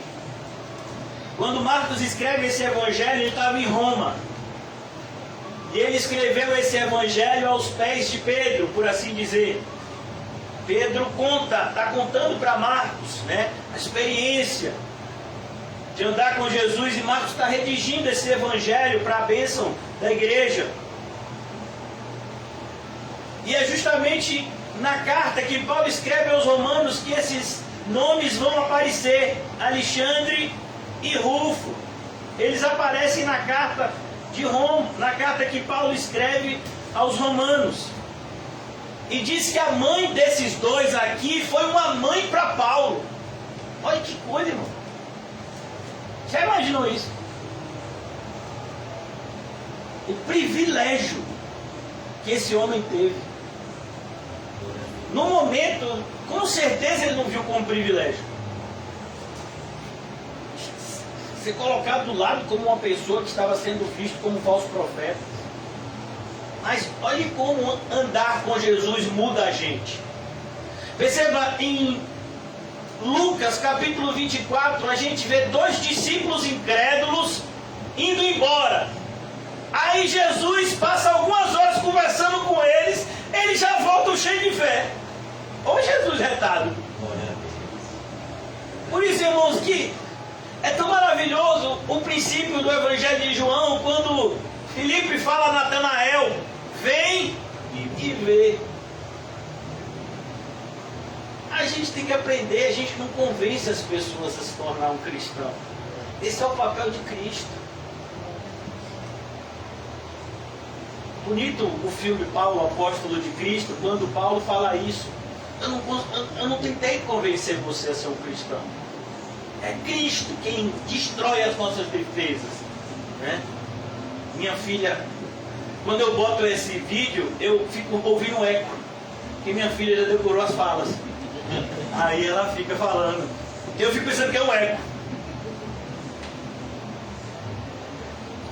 quando Marcos escreve esse evangelho, ele estava em Roma. E ele escreveu esse evangelho aos pés de Pedro, por assim dizer. Pedro está contando para Marcos, né, a experiência de andar com Jesus, e Marcos está redigindo esse evangelho para a bênção da igreja. E é justamente na carta que Paulo escreve aos Romanos que esses nomes vão aparecer, Alexandre e Rufo. Eles aparecem na carta de Roma, na carta que Paulo escreve aos Romanos. E diz que a mãe desses dois aqui foi uma mãe para Paulo. Olha que coisa, irmão. Já imaginou isso? O privilégio que esse homem teve. No momento, com certeza ele não viu como privilégio. Ser colocado do lado como uma pessoa que estava sendo visto como falso profeta. Mas olhe como andar com Jesus muda a gente. Perceba, em Lucas capítulo 24, a gente vê 2 discípulos incrédulos indo embora. Aí Jesus passa algumas horas conversando com eles, eles já voltam cheios de fé. Ô Jesus retado. Por isso, irmãos, que é tão maravilhoso o princípio do Evangelho de João, quando Filipe fala a Natanael: vem e vê. A gente tem que aprender, a gente não convence as pessoas a se tornar um cristão. Esse é o papel de Cristo. Bonito o filme Paulo, Apóstolo de Cristo, quando Paulo fala isso. Eu não tentei convencer você a ser um cristão. É Cristo quem destrói as nossas defesas, né? Minha filha, quando eu boto esse vídeo, eu fico ouvindo um eco, que minha filha já decorou as falas. Aí ela fica falando. Eu fico pensando que é um eco.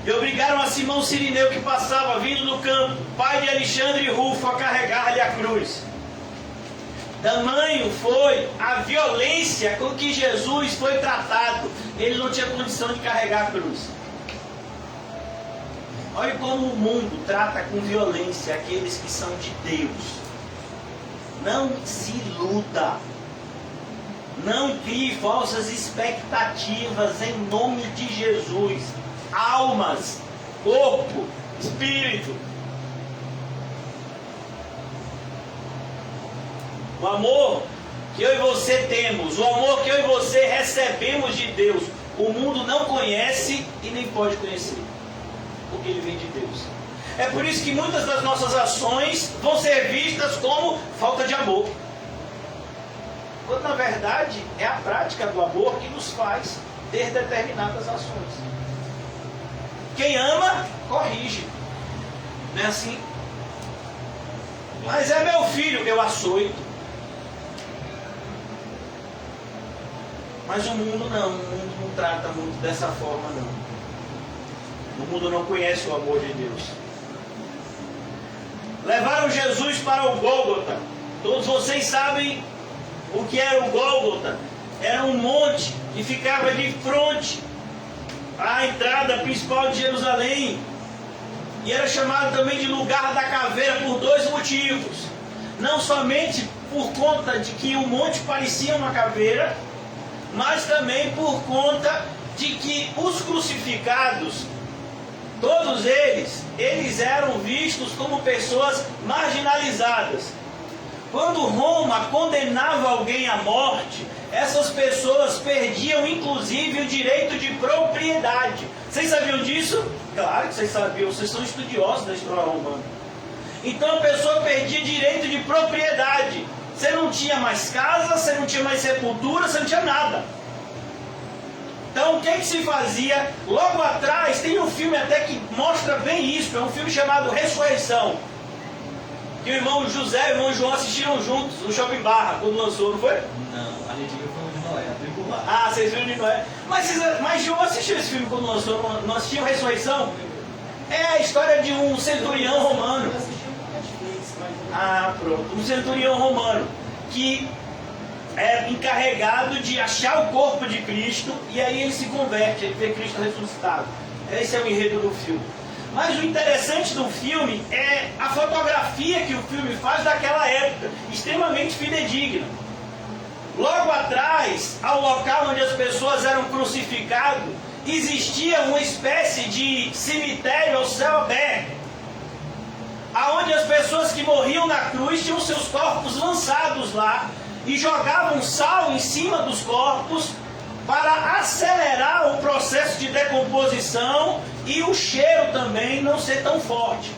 E obrigaram a Simão Cirineu, que passava vindo do campo, pai de Alexandre e Rufo, a carregar-lhe a cruz. Tamanho foi a violência com que Jesus foi tratado. Ele não tinha condição de carregar a cruz. Olha como o mundo trata com violência aqueles que são de Deus. Não se iluda. Não crie falsas expectativas em nome de Jesus. Almas, corpo, espírito. O amor que eu e você temos, o amor que eu e você recebemos de Deus, o mundo não conhece e nem pode conhecer, porque ele vem de Deus. É por isso que muitas das nossas ações vão ser vistas como falta de amor, quando na verdade é a prática do amor que nos faz ter determinadas ações. Quem ama, corrige, não é assim? Mas é meu filho, eu açoito. Mas o mundo não, o mundo não trata muito dessa forma não. O mundo não conhece o amor de Deus. Levaram Jesus para o Gólgota. Todos vocês sabem o que era o Gólgota. Era um monte que ficava de frente à entrada principal de Jerusalém. E era chamado também de lugar da caveira por dois motivos. Não somente por conta de que o monte parecia uma caveira, mas também por conta de que os crucificados, todos eles eram vistos como pessoas marginalizadas. Quando Roma condenava alguém à morte, essas pessoas perdiam inclusive o direito de propriedade. Vocês sabiam disso? Claro que vocês sabiam, vocês são estudiosos da história romana. Então a pessoa perdia direito de propriedade. Você não tinha mais casa, você não tinha mais sepultura, você não tinha nada. Então o que se fazia? Logo atrás tem um filme até que mostra bem isso. É um filme chamado Ressurreição, que o irmão José e o irmão João assistiram juntos no Shopping Barra, quando lançou, não foi? Não, a gente viu o filme de Noé, a tribo lá. Ah, vocês viram de Noé. Mas João assistiu esse filme quando lançou, não assistiu Ressurreição? É a história de um centurião romano. Ah, pronto. Um centurião romano que é encarregado de achar o corpo de Cristo, e aí ele se converte, ele vê Cristo ressuscitado. Esse é o enredo do filme. Mas o interessante do filme é a fotografia que o filme faz daquela época, extremamente fidedigna. Logo atrás, ao local onde as pessoas eram crucificadas, existia uma espécie de cemitério ao céu aberto, aonde as pessoas que morriam na cruz tinham seus corpos lançados lá e jogavam sal em cima dos corpos para acelerar o processo de decomposição e o cheiro também não ser tão forte.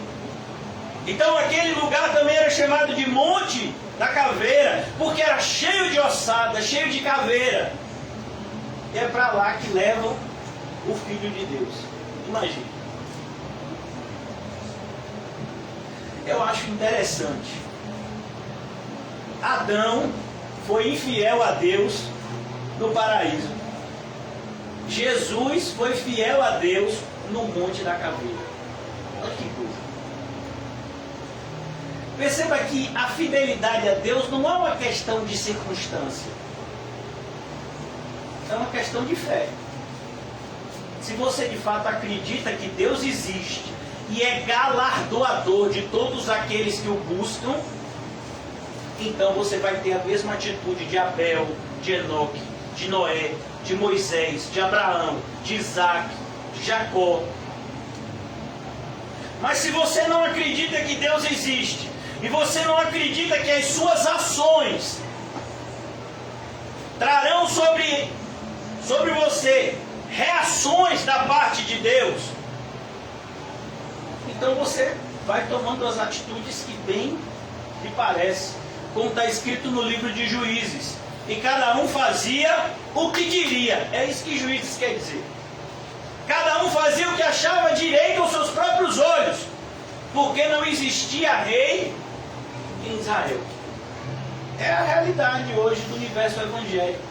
Então aquele lugar também era chamado de Monte da Caveira, porque era cheio de ossada, cheio de caveira. E é para lá que levam o Filho de Deus. Imagine. Eu acho interessante. Adão foi infiel a Deus no paraíso. Jesus foi fiel a Deus no Monte da Caveira. Olha que coisa. Perceba que a fidelidade a Deus não é uma questão de circunstância. É uma questão de fé. Se você de fato acredita que Deus existe e é galardoador de todos aqueles que o buscam, então você vai ter a mesma atitude de Abel, de Enoque, de Noé, de Moisés, de Abraão, de Isaac, de Jacó. Mas se você não acredita que Deus existe, e você não acredita que as suas ações trarão sobre você reações da parte de Deus, então você vai tomando as atitudes que bem lhe parece, como está escrito no livro de Juízes. E cada um fazia o que queria. É isso que Juízes quer dizer. Cada um fazia o que achava direito aos seus próprios olhos, porque não existia rei em Israel. É a realidade hoje do universo evangélico.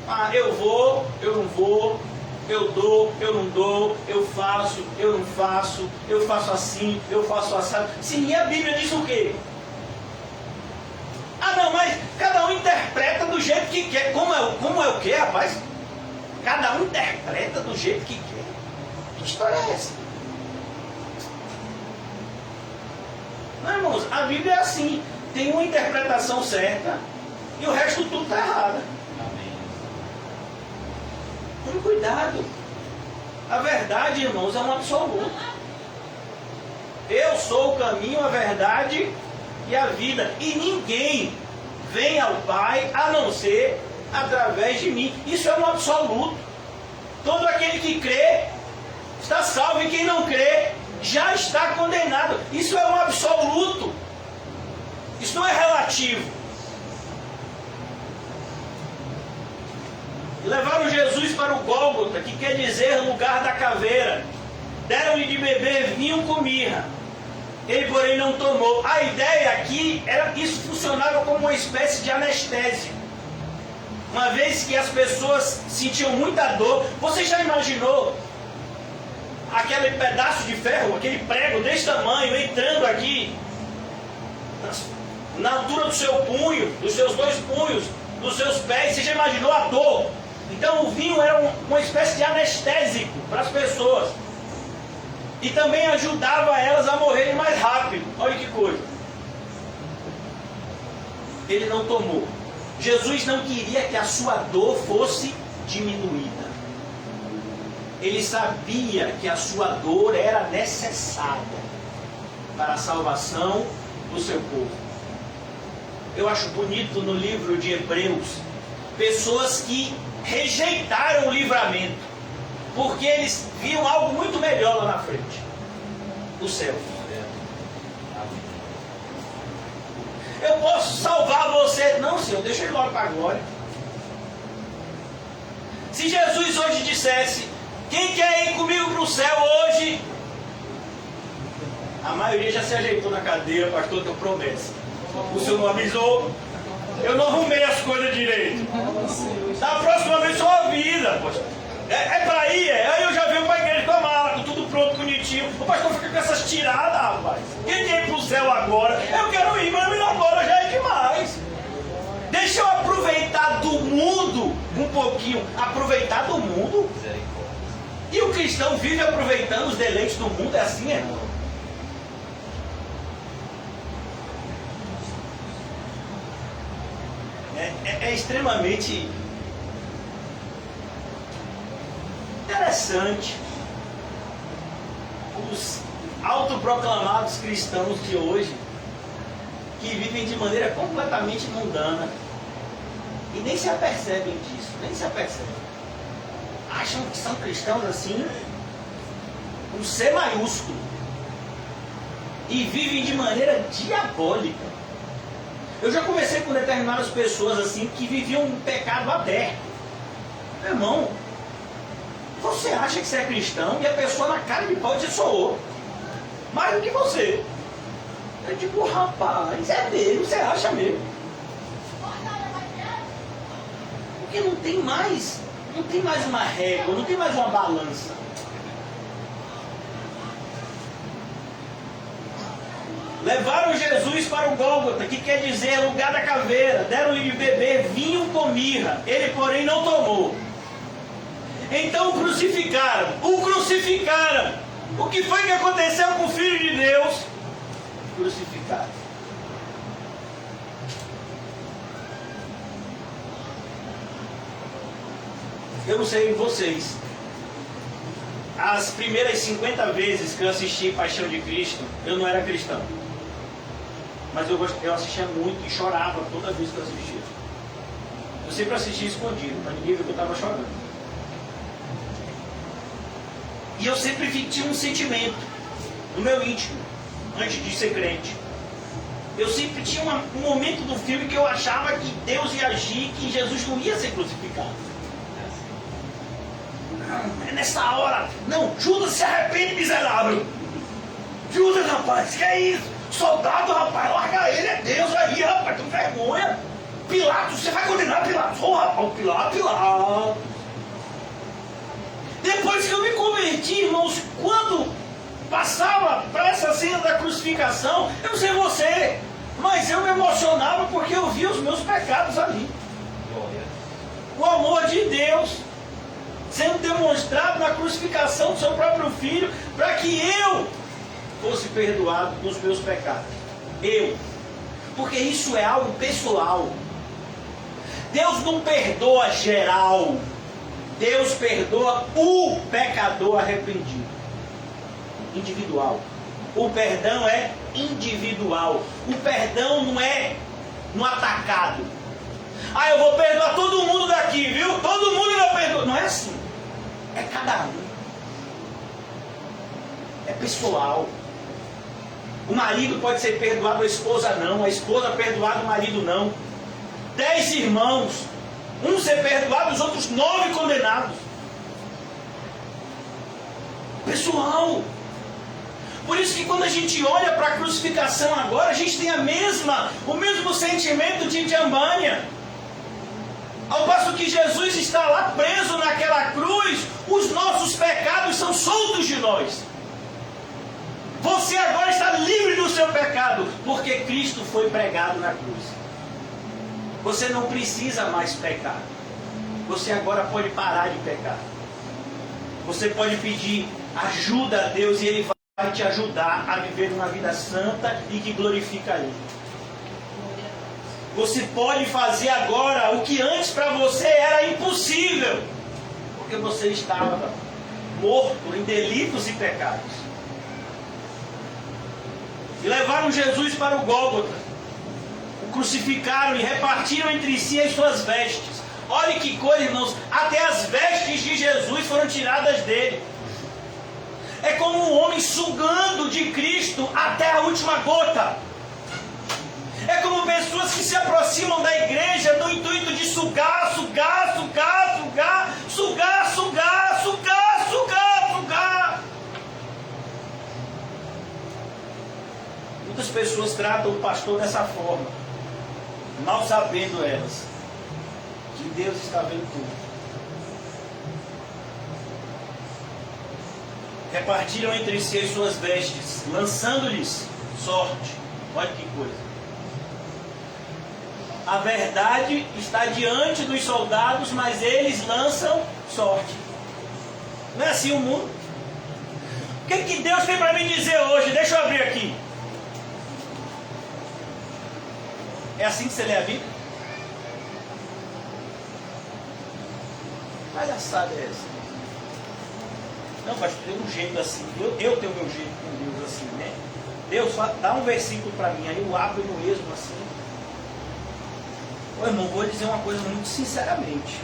Ah, eu vou, eu não vou, eu dou, eu não dou, eu faço, eu não faço, eu faço assim, eu faço assado. Sim, a Bíblia diz o quê? Ah não, mas cada um interpreta do jeito que quer. Como é o quê, rapaz? Cada um interpreta do jeito que quer. Que história é essa? Não, irmãos, a Bíblia é assim. Tem uma interpretação certa e o resto tudo está errado. Tome cuidado. A verdade, irmãos, é um absoluto. Eu sou o caminho, a verdade e a vida. E ninguém vem ao Pai a não ser através de mim. Isso é um absoluto. Todo aquele que crê está salvo, e quem não crê já está condenado. Isso é um absoluto. Isso não é relativo. Levaram Jesus para o Gólgota, que quer dizer lugar da caveira. Deram-lhe de beber vinho com mirra. Ele, porém, não tomou. A ideia aqui era que isso funcionava como uma espécie de anestésia. Uma vez que as pessoas sentiam muita dor, você já imaginou aquele pedaço de ferro, aquele prego desse tamanho, entrando aqui, na altura do seu punho, dos seus 2 punhos, dos seus pés? Você já imaginou a dor? Então o vinho era uma espécie de anestésico para as pessoas. E também ajudava elas a morrerem mais rápido. Olha que coisa. Ele não tomou. Jesus não queria que a sua dor fosse diminuída. Ele sabia que a sua dor era necessária para a salvação do seu povo. Eu acho bonito no livro de Hebreus, pessoas que rejeitaram o livramento, porque eles viam algo muito melhor lá na frente, o céu. Eu posso salvar você. Não, Senhor, deixa ele logo para a glória. Se Jesus hoje dissesse: quem quer ir comigo para o céu hoje? A maioria já se ajeitou na cadeira, pastor, deu promessa. O Senhor não avisou. Eu não arrumei as coisas direito. Da próxima vez só avisa, pastor. É para ir, Aí eu já venho para a igreja com a mala, com tudo pronto, bonitinho. O pastor fica com essas tiradas, rapaz. Quem quer ir para o céu agora? Eu quero ir, mas agora já é demais. Deixa eu aproveitar do mundo um pouquinho. Aproveitar do mundo? E o cristão vive aproveitando os deleites do mundo, é assim, irmão? É extremamente interessante os autoproclamados cristãos de hoje, que vivem de maneira completamente mundana e nem se apercebem disso, nem se apercebem. Acham que são cristãos assim, com C maiúsculo, e vivem de maneira diabólica. Eu já conversei com determinadas pessoas assim, que viviam um pecado aberto. Meu irmão, você acha que você é cristão, e a pessoa na cara de pau diz: sou mais do que você. Eu digo: rapaz, é dele, você acha mesmo? Porque não tem mais uma régua, não tem mais uma balança. Levaram Jesus para o Gólgota, que quer dizer lugar da caveira. Deram-lhe de beber vinho com mirra. Ele, porém, não tomou. Então o crucificaram. O que foi que aconteceu com o Filho de Deus? Crucificado. Eu não sei vocês. As primeiras 50 vezes que eu assisti Paixão de Cristo, eu não era cristão. Mas eu assistia muito e chorava toda vez que eu assistia. Eu sempre assistia escondido, para ninguém ver que eu estava chorando. E eu sempre tinha um sentimento no meu íntimo, antes de ser crente. Eu sempre tinha um momento do filme que eu achava que Deus ia agir, que Jesus não ia ser crucificado. É nessa hora. Não, Judas se arrepende, miserável. Judas, rapaz, que é isso? Soldado, rapaz, larga ele, é Deus aí, rapaz, com vergonha. Pilatos, você vai condenar Pilatos? Ô, rapaz, Pilatos. Depois que eu me converti, irmãos, quando passava para essa cena da crucificação, eu não sei você, mas eu me emocionava porque eu via os meus pecados ali. O amor de Deus sendo demonstrado na crucificação do seu próprio Filho, para que eu fosse perdoado dos meus pecados. Porque isso é algo pessoal. Deus não perdoa geral. Deus perdoa o pecador arrependido. Individual. O perdão é individual. O perdão não é no atacado. Ah, eu vou perdoar todo mundo daqui, viu? Todo mundo eu perdoo. Não é assim. É cada um. É pessoal. O marido pode ser perdoado, a esposa não. A esposa perdoada, o marido não. 10 irmãos. Um ser perdoado, os outros 9 condenados. Pessoal. Por isso que quando a gente olha para a crucificação agora, a gente tem o mesmo sentimento de Jambânia. Ao passo que Jesus está lá preso naquela cruz, os nossos pecados são soltos de nós. Você agora está livre do seu pecado, porque Cristo foi pregado na cruz. Você não precisa mais pecar. Você agora pode parar de pecar. Você pode pedir ajuda a Deus e Ele vai te ajudar a viver uma vida santa e que glorifica Ele. Você pode fazer agora o que antes para você era impossível, porque você estava morto em delitos e pecados. E levaram Jesus para o Gólgota, o crucificaram e repartiram entre si as suas vestes. Olha que coisa, irmãos, até as vestes de Jesus foram tiradas dele. É como um homem sugando de Cristo até a última gota. É como pessoas que se aproximam da igreja no intuito de sugar, sugar, sugar, sugar, sugar, sugar, sugar, sugar, sugar. Muitas pessoas tratam o pastor dessa forma, mal sabendo elas que Deus está vendo tudo. Repartiram entre si as suas vestes, lançando-lhes sorte. Olha que coisa. A verdade está diante dos soldados, mas eles lançam sorte. Não é assim o mundo? O que Deus tem para me dizer hoje? Deixa eu abrir aqui. É assim que você lê a Bíblia? Palhaçada é essa? Não, pastor, tem um jeito assim. Eu tenho o meu jeito com Deus assim, né? Deus, dá um versículo para mim, aí eu abro no mesmo assim. Ô irmão, vou dizer uma coisa muito sinceramente.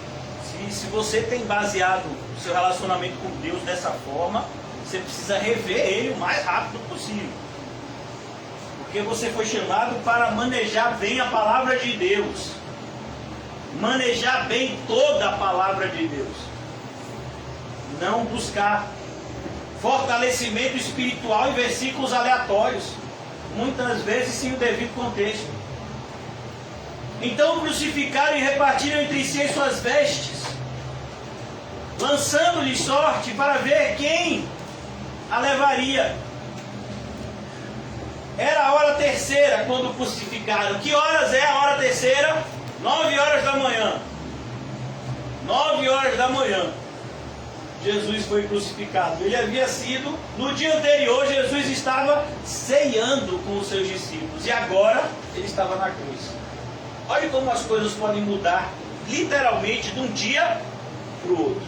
Se você tem baseado o seu relacionamento com Deus dessa forma, você precisa rever ele o mais rápido possível. Porque você foi chamado para manejar bem a palavra de Deus. Manejar bem toda a palavra de Deus. Não buscar fortalecimento espiritual em versículos aleatórios. Muitas vezes sem o devido contexto. Então crucificaram e repartiram entre si as suas vestes, lançando-lhes sorte para ver quem a levaria. Era a hora terceira quando crucificaram. Que horas é a hora terceira? 9 horas da manhã. 9 horas da manhã. Jesus foi crucificado. Ele havia sido, no dia anterior, Jesus estava ceando com os seus discípulos. E agora, ele estava na cruz. Olha como as coisas podem mudar, literalmente, de um dia para o outro.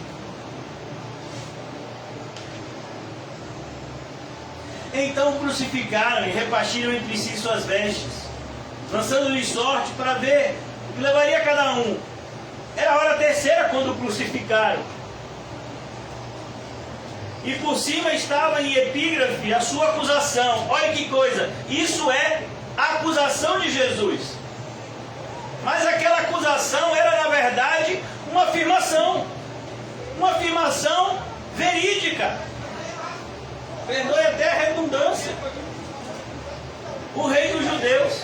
Então crucificaram e repartiram entre si suas vestes, lançando-lhes sorte para ver o que levaria cada um. Era a hora terceira quando crucificaram. E por cima estava em epígrafe a sua acusação. Olha que coisa, isso é a acusação de Jesus. Mas aquela acusação era, na verdade, uma afirmação verídica. Perdoe até a redundância. O rei dos judeus.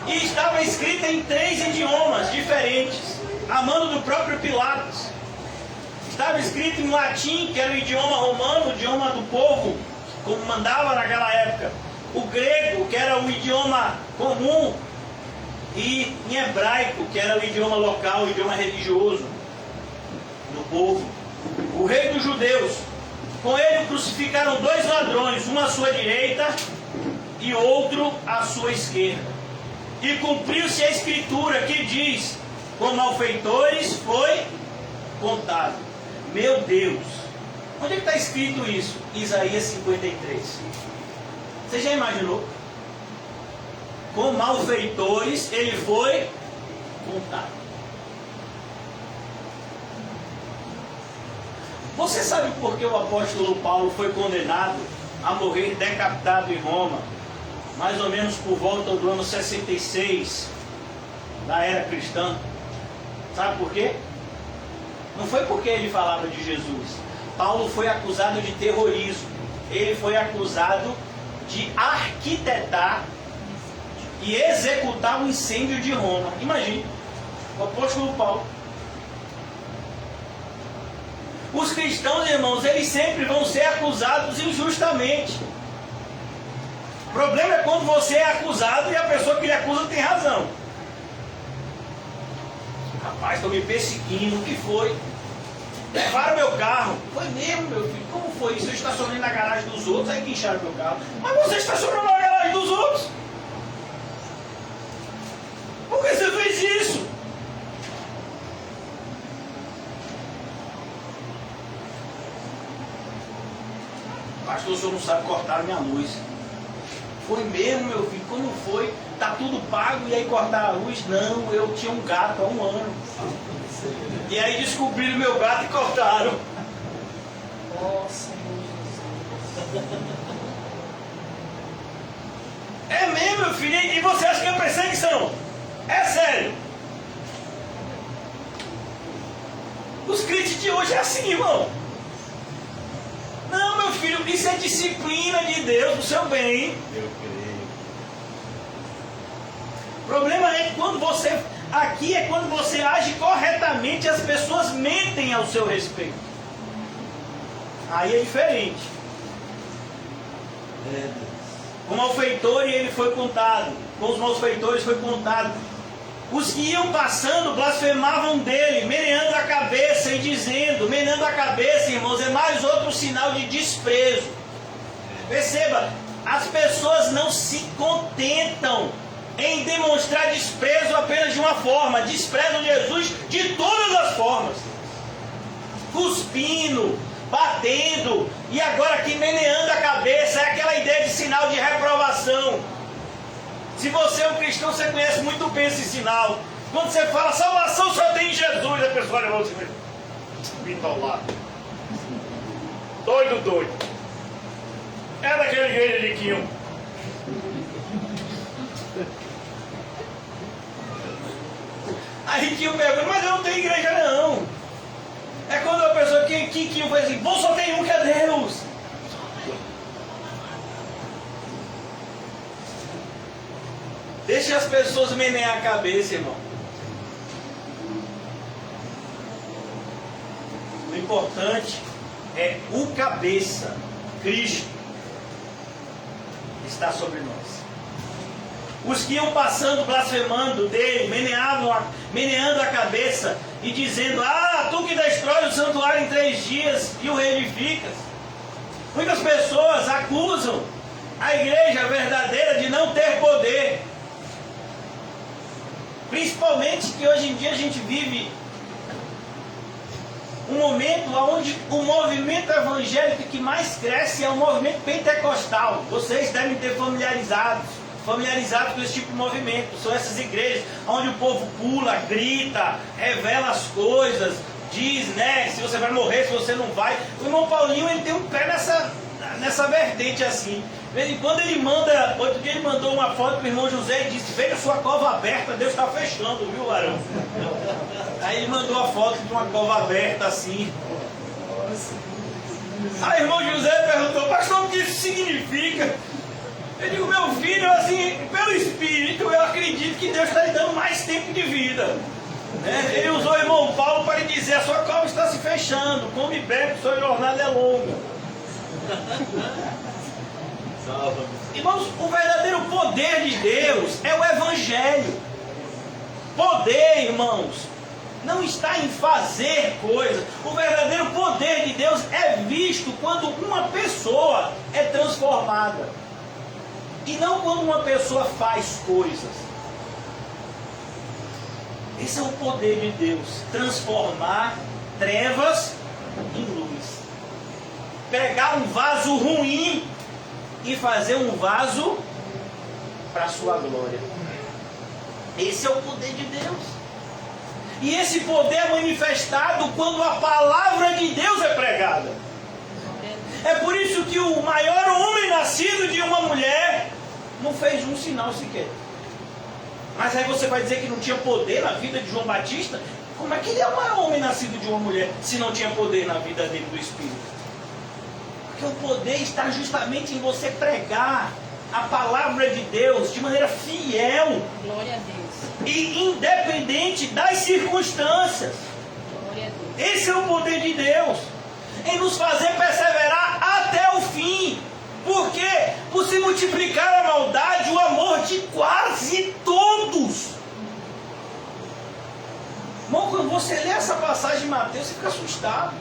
E estava escrita em 3 idiomas diferentes, a mando do próprio Pilatos. Estava escrito em latim, que era o idioma romano, o idioma do povo, como mandava naquela época. O grego, que era o idioma comum, e em hebraico, que era o idioma local, o idioma religioso do povo. O rei dos judeus. Com ele crucificaram 2 ladrões, um à sua direita e outro à sua esquerda. E cumpriu-se a escritura que diz: com malfeitores foi contado. Meu Deus! Onde é que está escrito isso? Isaías 53. Você já imaginou? com malfeitores, ele foi contado. Você sabe por que o apóstolo Paulo foi condenado a morrer decapitado em Roma, mais ou menos por volta do ano 66 da era cristã? Sabe por quê? Não foi porque ele falava de Jesus. Paulo foi acusado de terrorismo. Ele foi acusado de arquitetar e executar o incêndio de Roma. Imagine, o apóstolo Paulo. Os cristãos, irmãos, eles sempre vão ser acusados injustamente. O problema é quando você é acusado e a pessoa que lhe acusa tem razão. Rapaz, estão me perseguindo, o que foi? Levaram meu carro. Foi mesmo, meu filho? Como foi isso? Eu estacionei na garagem dos outros, aí que incharam meu carro. Mas você estacionou na garagem dos outros? Por que você fez isso? Pastor, o senhor não sabe cortar minha luz. Foi mesmo, meu filho? Como foi? Tá tudo pago e aí cortar a luz? Não, eu tinha um gato há um ano. E aí descobriram meu gato e cortaram. Nossa, É mesmo, meu filho? E você acha que é perseguição? É sério. Os crentes de hoje é assim, irmão. Não, meu filho, isso é disciplina de Deus, do seu bem. Eu creio. O problema é que quando você... Aqui é quando você age corretamente, as pessoas mentem ao seu respeito. Aí é diferente. Com o malfeitor ele foi contado. Com os malfeitores foi contado. Os que iam passando blasfemavam dele, meneando a cabeça e dizendo... Meneando a cabeça, irmãos, é mais outro sinal de desprezo. Perceba, as pessoas não se contentam em demonstrar desprezo apenas de uma forma. Desprezam Jesus de todas as formas. Cuspindo, batendo, e agora aqui meneando a cabeça. É aquela ideia de sinal de reprovação. Se você é um cristão, você conhece muito bem esse sinal. Quando você fala, salvação só tem em Jesus, a pessoa olha você pinta ao lado. Doido. É daquela igreja de Quinho. Aí Quinho pergunta, mas eu não tenho igreja não. É quando a pessoa que Quinho faz assim, bom, só tem um que é Deus. Deixa as pessoas menear a cabeça, irmão. O importante é o cabeça, Cristo, está sobre nós. Os que iam passando, blasfemando dele, meneando a cabeça e dizendo, tu que destrói o santuário em 3 dias e o reedificas. Muitas pessoas acusam a igreja verdadeira de não ter poder. Principalmente que hoje em dia a gente vive um momento onde o movimento evangélico que mais cresce é o movimento pentecostal. Vocês devem ter familiarizados com esse tipo de movimento. São essas igrejas onde o povo pula, grita, revela as coisas, diz, né, se você vai morrer, se você não vai. O irmão Paulinho, ele tem um pé nessa vertente assim. De vez em quando ele manda, outro dia ele mandou uma foto para o irmão José e disse, veja sua cova aberta, Deus está fechando, viu, varão? Aí ele mandou a foto de uma cova aberta assim. Aí o irmão José perguntou, pastor, o que isso significa? Eu digo, meu filho, assim, pelo Espírito, eu acredito que Deus está lhe dando mais tempo de vida. Ele usou o irmão Paulo para lhe dizer, a sua cova está se fechando, come e bebe, sua jornada é longa. Irmãos, o verdadeiro poder de Deus é o Evangelho. Poder, irmãos, não está em fazer coisas. O verdadeiro poder de Deus é visto quando uma pessoa é transformada. E não quando uma pessoa faz coisas. Esse é o poder de Deus. Transformar trevas em luz. Pegar um vaso ruim e fazer um vaso para a sua glória. Esse é o poder de Deus. E esse poder é manifestado quando a palavra de Deus é pregada. É por isso que o maior homem nascido de uma mulher não fez um sinal sequer. Mas aí você vai dizer que não tinha poder na vida de João Batista? Como é que ele é o maior homem nascido de uma mulher se não tinha poder na vida dele do Espírito? Porque o poder está justamente em você pregar a palavra de Deus de maneira fiel. Glória a Deus. E independente das circunstâncias. Glória a Deus. Esse é o poder de Deus. Em nos fazer perseverar até o fim. Por quê? Por se multiplicar a maldade, o amor de quase todos. Irmão, quando você lê essa passagem de Mateus, você fica assustado.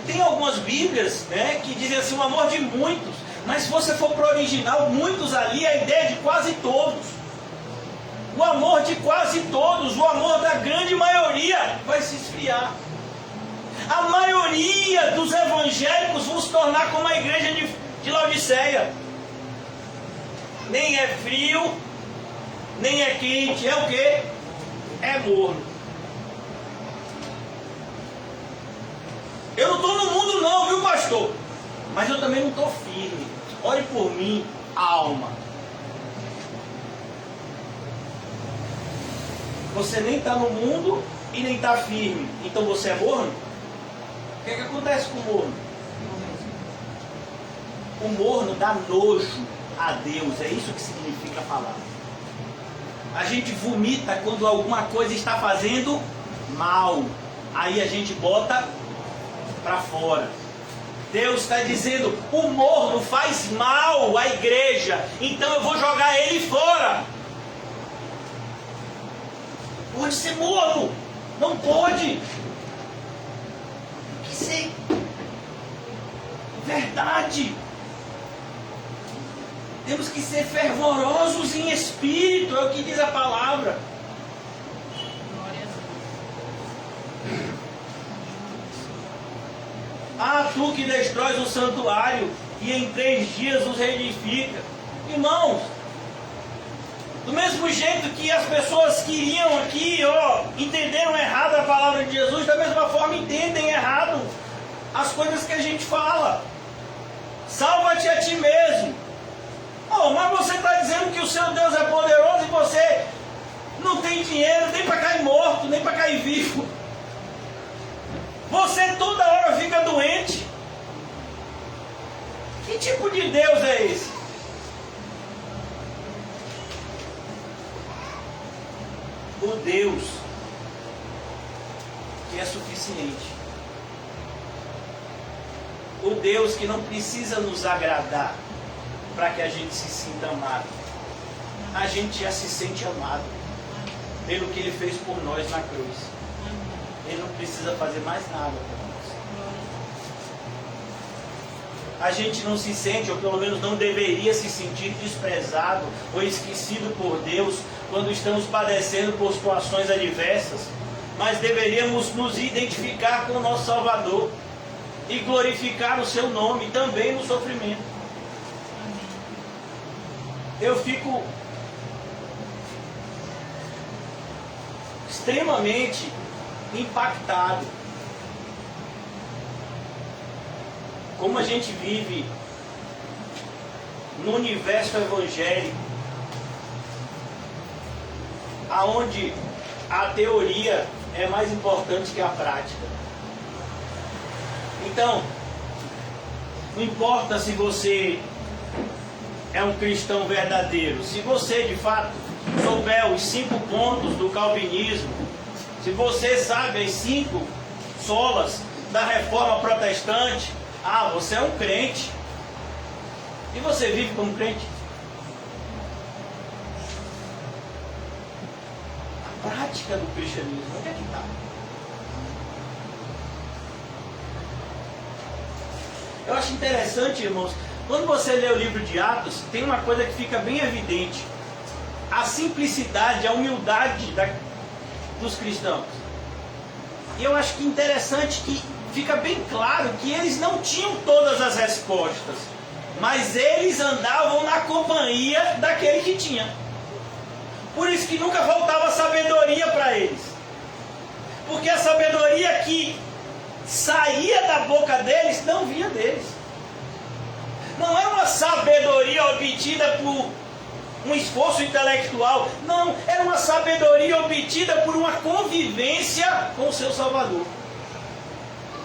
Tem algumas bíblias, né, que dizem assim, o amor de muitos. Mas se você for para o original, muitos ali, a ideia é de quase todos. O amor de quase todos, o amor da grande maioria vai se esfriar. A maioria dos evangélicos vão se tornar como a igreja de Laodiceia. Nem é frio, nem é quente. É o quê? É morno. Eu não estou no mundo não, viu, pastor? Mas eu também não estou firme. Ore por mim, alma. Você nem está no mundo e nem está firme. Então você é morno? O que acontece com o morno? O morno dá nojo a Deus. É isso que significa a palavra. A gente vomita quando alguma coisa está fazendo mal. Aí a gente bota para fora. Deus está dizendo, o morno faz mal à igreja, então eu vou jogar ele fora. Pode ser morno, não pode. Tem que ser verdade. Temos que ser fervorosos em espírito, é o que diz a palavra. Ah, tu que destróis o santuário e em 3 dias os reedifica. Irmãos, do mesmo jeito que as pessoas queriam aqui, entenderam errado a palavra de Jesus, da mesma forma entendem errado as coisas que a gente fala. Salva-te a ti mesmo. Mas você está dizendo que o seu Deus é poderoso e você não tem dinheiro nem para cair morto, nem para cair vivo. Você toda hora fica doente. Que tipo de Deus é esse? O Deus que é suficiente. O Deus que não precisa nos agradar para que a gente se sinta amado. A gente já se sente amado pelo que Ele fez por nós na cruz. Ele não precisa fazer mais nada por nós. A gente não se sente, ou pelo menos não deveria se sentir desprezado ou esquecido por Deus quando estamos padecendo por situações adversas, mas deveríamos nos identificar com o nosso Salvador e glorificar o seu nome também no sofrimento. Eu fico extremamente impactado como a gente vive no universo evangélico, aonde a teoria é mais importante que a prática. Então, não importa se você é um cristão verdadeiro, se você de fato souber os 5 pontos do calvinismo, se você sabe as 5 solas da reforma protestante, você é um crente. E você vive como crente? A prática do cristianismo, onde é que está? Eu acho interessante, irmãos, quando você lê o livro de Atos, tem uma coisa que fica bem evidente. A simplicidade, a humildade dos cristãos. E eu acho que interessante que fica bem claro que eles não tinham todas as respostas. mas eles andavam na companhia daquele que tinha. Por isso que nunca faltava sabedoria para eles. Porque a sabedoria que saía da boca deles não vinha deles. Não era uma sabedoria obtida por um esforço intelectual. Não, era uma sabedoria obtida por uma convivência com o seu Salvador.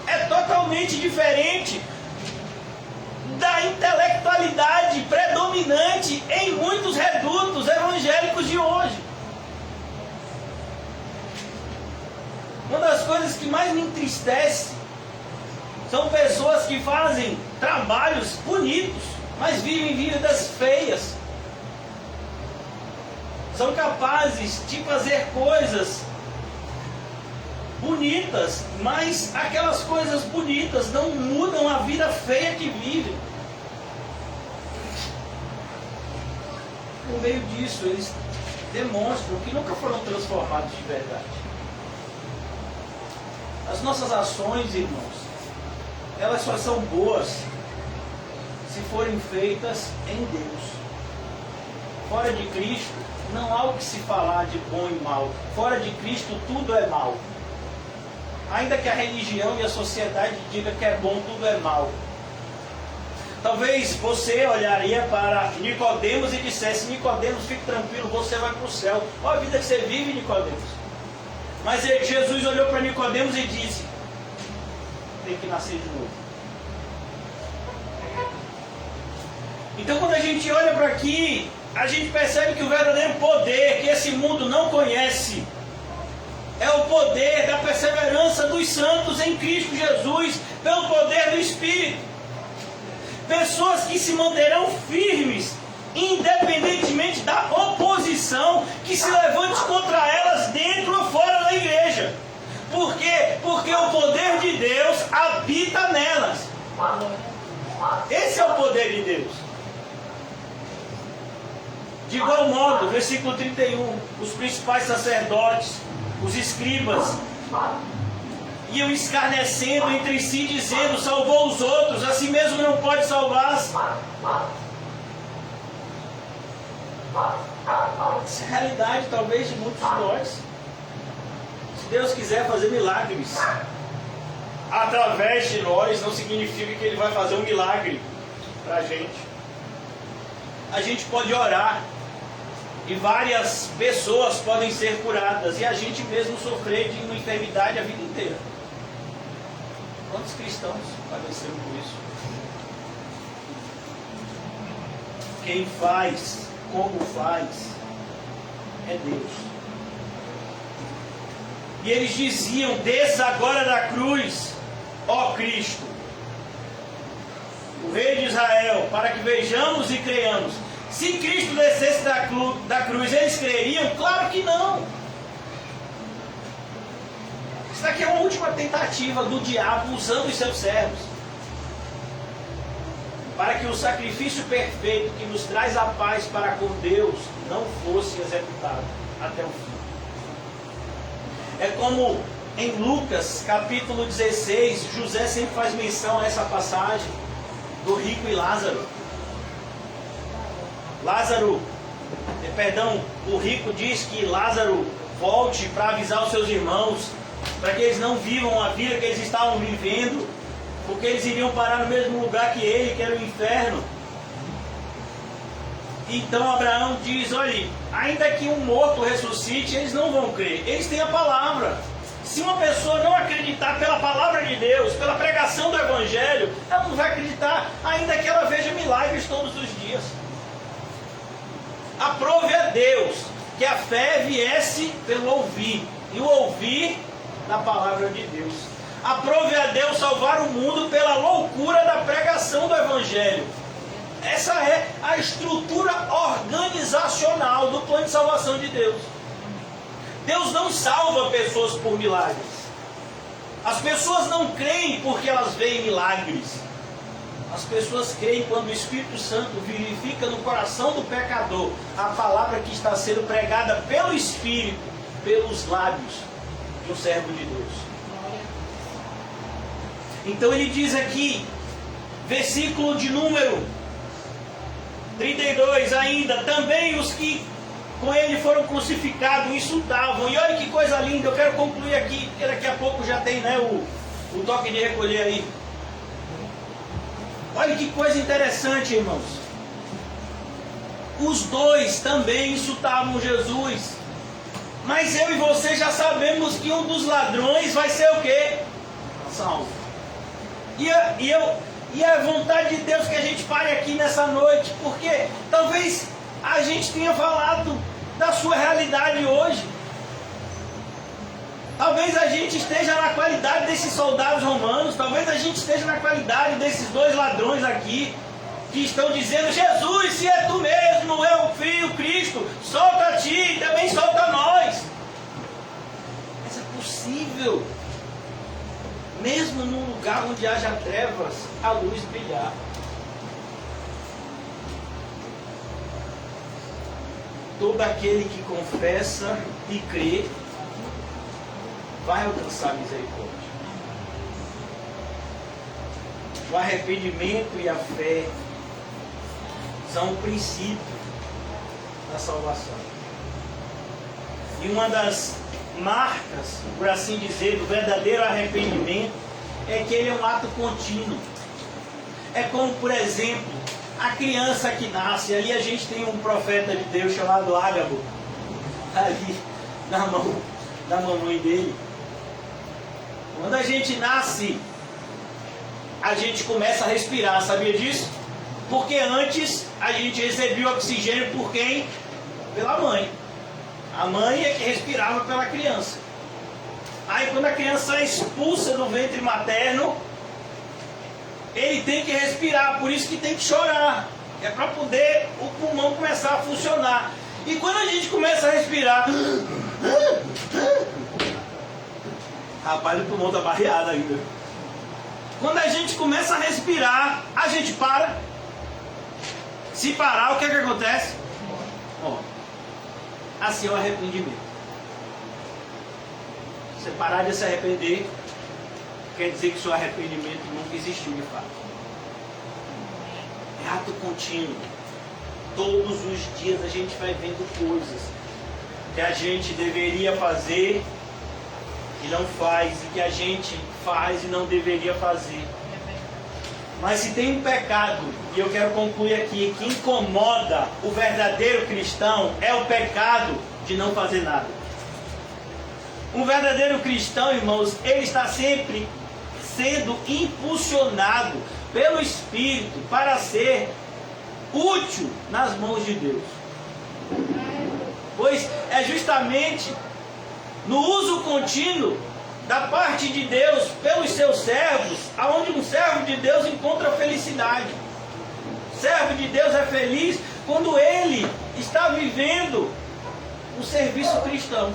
É totalmente diferente da intelectualidade predominante em muitos redutos evangélicos de hoje. Uma das coisas que mais me entristece são pessoas que fazem trabalhos bonitos, mas vivem vidas feias. São capazes de fazer coisas bonitas, mas aquelas coisas bonitas não mudam a vida feia que vivem. Por meio disso, eles demonstram que nunca foram transformados de verdade. As nossas ações, irmãos, elas só são boas se forem feitas em Deus. Fora de Cristo, não há o que se falar de bom e mal. Fora de Cristo, tudo é mal. Ainda que a religião e a sociedade diga que é bom, tudo é mal. Talvez você olharia para Nicodemos e dissesse: Nicodemos, fique tranquilo, você vai para o céu. Olha a vida que você vive, Nicodemos. Mas Jesus olhou para Nicodemos e disse: tem que nascer de novo. Então, quando a gente olha para aqui, a gente percebe que o verdadeiro poder que esse mundo não conhece é o poder da perseverança dos santos em Cristo Jesus, pelo poder do Espírito. Pessoas que se manterão firmes, independentemente da oposição que se levante contra elas dentro ou fora da igreja. Por quê? Porque o poder de Deus habita nelas. Esse é o poder de Deus. De igual modo, versículo 31, os principais sacerdotes, os escribas, iam escarnecendo entre si, dizendo: salvou os outros, a si mesmo não pode salvar-se. Essa é a realidade, talvez, de muitos de nós. Se Deus quiser fazer milagres através de nós, não significa que Ele vai fazer um milagre para a gente. A gente pode orar e várias pessoas podem ser curadas, e a gente mesmo sofrer de uma enfermidade a vida inteira. Quantos cristãos padeceram por isso? Quem faz, como faz, é Deus. E eles diziam: desça agora da cruz, ó Cristo, o Rei de Israel, para que vejamos e creiamos. Se Cristo descesse da cruz, eles creriam? Claro que não. Isso daqui é uma última tentativa do diabo usando os seus servos, para que o sacrifício perfeito que nos traz a paz para com Deus não fosse executado até o fim. É como em Lucas capítulo 16, José sempre faz menção a essa passagem do rico e Lázaro. O rico diz que Lázaro volte para avisar os seus irmãos, para que eles não vivam a vida que eles estavam vivendo, porque eles iriam parar no mesmo lugar que ele, que era o inferno. Então Abraão diz: olha, ainda que um morto ressuscite, eles não vão crer. Eles têm a palavra. Se uma pessoa não acreditar pela palavra de Deus, pela pregação do Evangelho, ela não vai acreditar, ainda que ela veja milagres todos os dias. Aprove a Deus que a fé viesse pelo ouvir, e o ouvir da palavra de Deus. Aprove a Deus salvar o mundo pela loucura da pregação do Evangelho. Essa é a estrutura organizacional do plano de salvação de Deus. Deus não salva pessoas por milagres. As pessoas não creem porque elas veem milagres. As pessoas creem quando o Espírito Santo vivifica no coração do pecador a palavra que está sendo pregada pelo Espírito, pelos lábios de um servo de Deus. Então ele diz aqui, versículo de número 32 ainda, também os que com ele foram crucificados, insultavam. E olha que coisa linda, eu quero concluir aqui, porque daqui a pouco já tem, né, o toque de recolher aí. Olha que coisa interessante, irmãos. Os dois também insultavam Jesus. Mas eu e você já sabemos que um dos ladrões vai ser o quê? Salvo. E é vontade de Deus que a gente pare aqui nessa noite, porque talvez a gente tenha falado da sua realidade hoje. Talvez a gente esteja na qualidade desses soldados romanos, talvez a gente esteja na qualidade desses dois ladrões aqui, que estão dizendo: Jesus, se é tu mesmo, é o Filho, Cristo, solta a ti, também solta a nós. Mas é possível, mesmo num lugar onde haja trevas, a luz brilhar. Todo aquele que confessa e crê vai alcançar misericórdia. O arrependimento e a fé são o princípio da salvação. E uma das marcas, por assim dizer, do verdadeiro arrependimento é que ele é um ato contínuo. É como, por exemplo, a criança que nasce. Ali a gente tem um profeta de Deus chamado Ágabo, ali na mão da mamãe dele. Quando a gente nasce, a gente começa a respirar, sabia disso? Porque antes a gente recebia oxigênio por quem? Pela mãe. A mãe é que respirava pela criança. Aí quando a criança é expulsa do ventre materno, ele tem que respirar, por isso que tem que chorar. É para poder o pulmão começar a funcionar. E quando a gente começa a respirar, rapaz, o pulmão está barreado ainda. Quando a gente começa a respirar, a gente para. Se parar, o que é que acontece? Ó, assim é o arrependimento. Você parar de se arrepender, quer dizer que seu arrependimento nunca existiu de fato. É ato contínuo. Todos os dias a gente vai vendo coisas que a gente deveria fazer e não faz, e que a gente faz e não deveria fazer. Mas se tem um pecado, e eu quero concluir aqui, que incomoda o verdadeiro cristão, é o pecado de não fazer nada. Um verdadeiro cristão, irmãos, ele está sempre sendo impulsionado pelo Espírito para ser útil nas mãos de Deus. Pois é justamente no uso contínuo da parte de Deus pelos seus servos, aonde um servo de Deus encontra felicidade. O servo de Deus é feliz quando ele está vivendo o serviço cristão.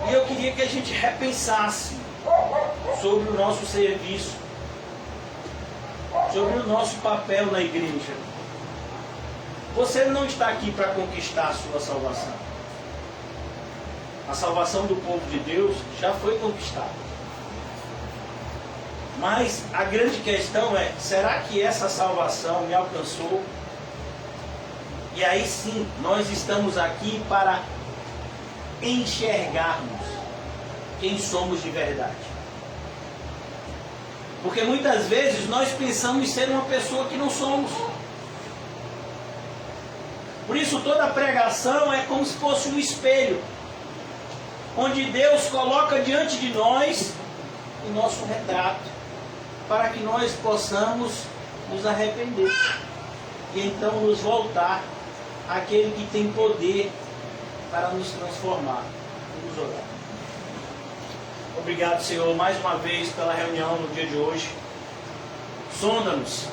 E eu queria que a gente repensasse sobre o nosso serviço, sobre o nosso papel na igreja. Você não está aqui para conquistar a sua salvação. A salvação do povo de Deus já foi conquistada. Mas a grande questão é: será que essa salvação me alcançou? E aí sim, nós estamos aqui para enxergarmos quem somos de verdade. Porque muitas vezes nós pensamos ser uma pessoa que não somos. Por isso toda pregação é como se fosse um espelho, onde Deus coloca diante de nós o nosso retrato, para que nós possamos nos arrepender e então nos voltar àquele que tem poder para nos transformar. Vamos orar. Obrigado, Senhor, mais uma vez pela reunião no dia de hoje. Sonda-nos.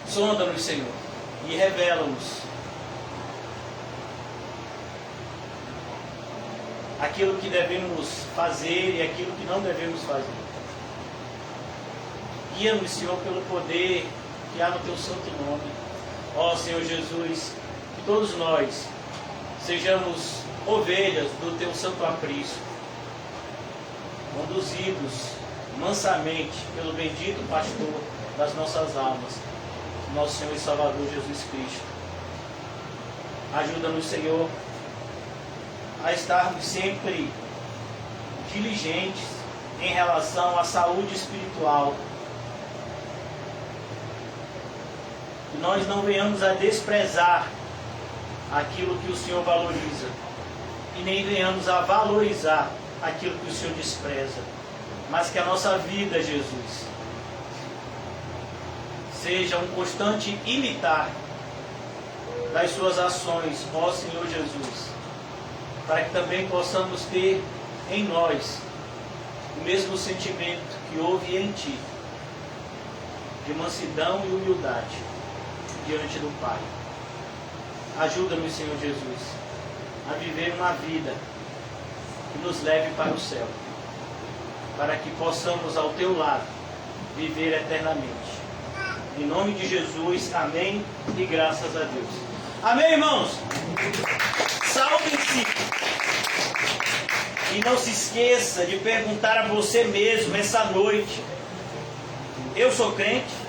Sonda-nos, Senhor, e revela-nos aquilo que devemos fazer e aquilo que não devemos fazer. Guia-nos, Senhor, pelo poder que há no Teu santo nome. Ó Senhor Jesus, que todos nós sejamos ovelhas do Teu santo aprisco, conduzidos mansamente pelo bendito pastor, das nossas almas, nosso Senhor e Salvador Jesus Cristo. Ajuda-nos, Senhor, a estarmos sempre diligentes em relação à saúde espiritual. Que nós não venhamos a desprezar aquilo que o Senhor valoriza e nem venhamos a valorizar aquilo que o Senhor despreza, mas que a nossa vida, Jesus, seja um constante imitar das suas ações, ó Senhor Jesus, para que também possamos ter em nós o mesmo sentimento que houve em Ti, de mansidão e humildade diante do Pai. Ajuda-nos, Senhor Jesus, a viver uma vida que nos leve para o céu, para que possamos ao Teu lado viver eternamente. Em nome de Jesus, amém e graças a Deus. Amém, irmãos? Salve-se! E não se esqueça de perguntar a você mesmo essa noite: eu sou crente?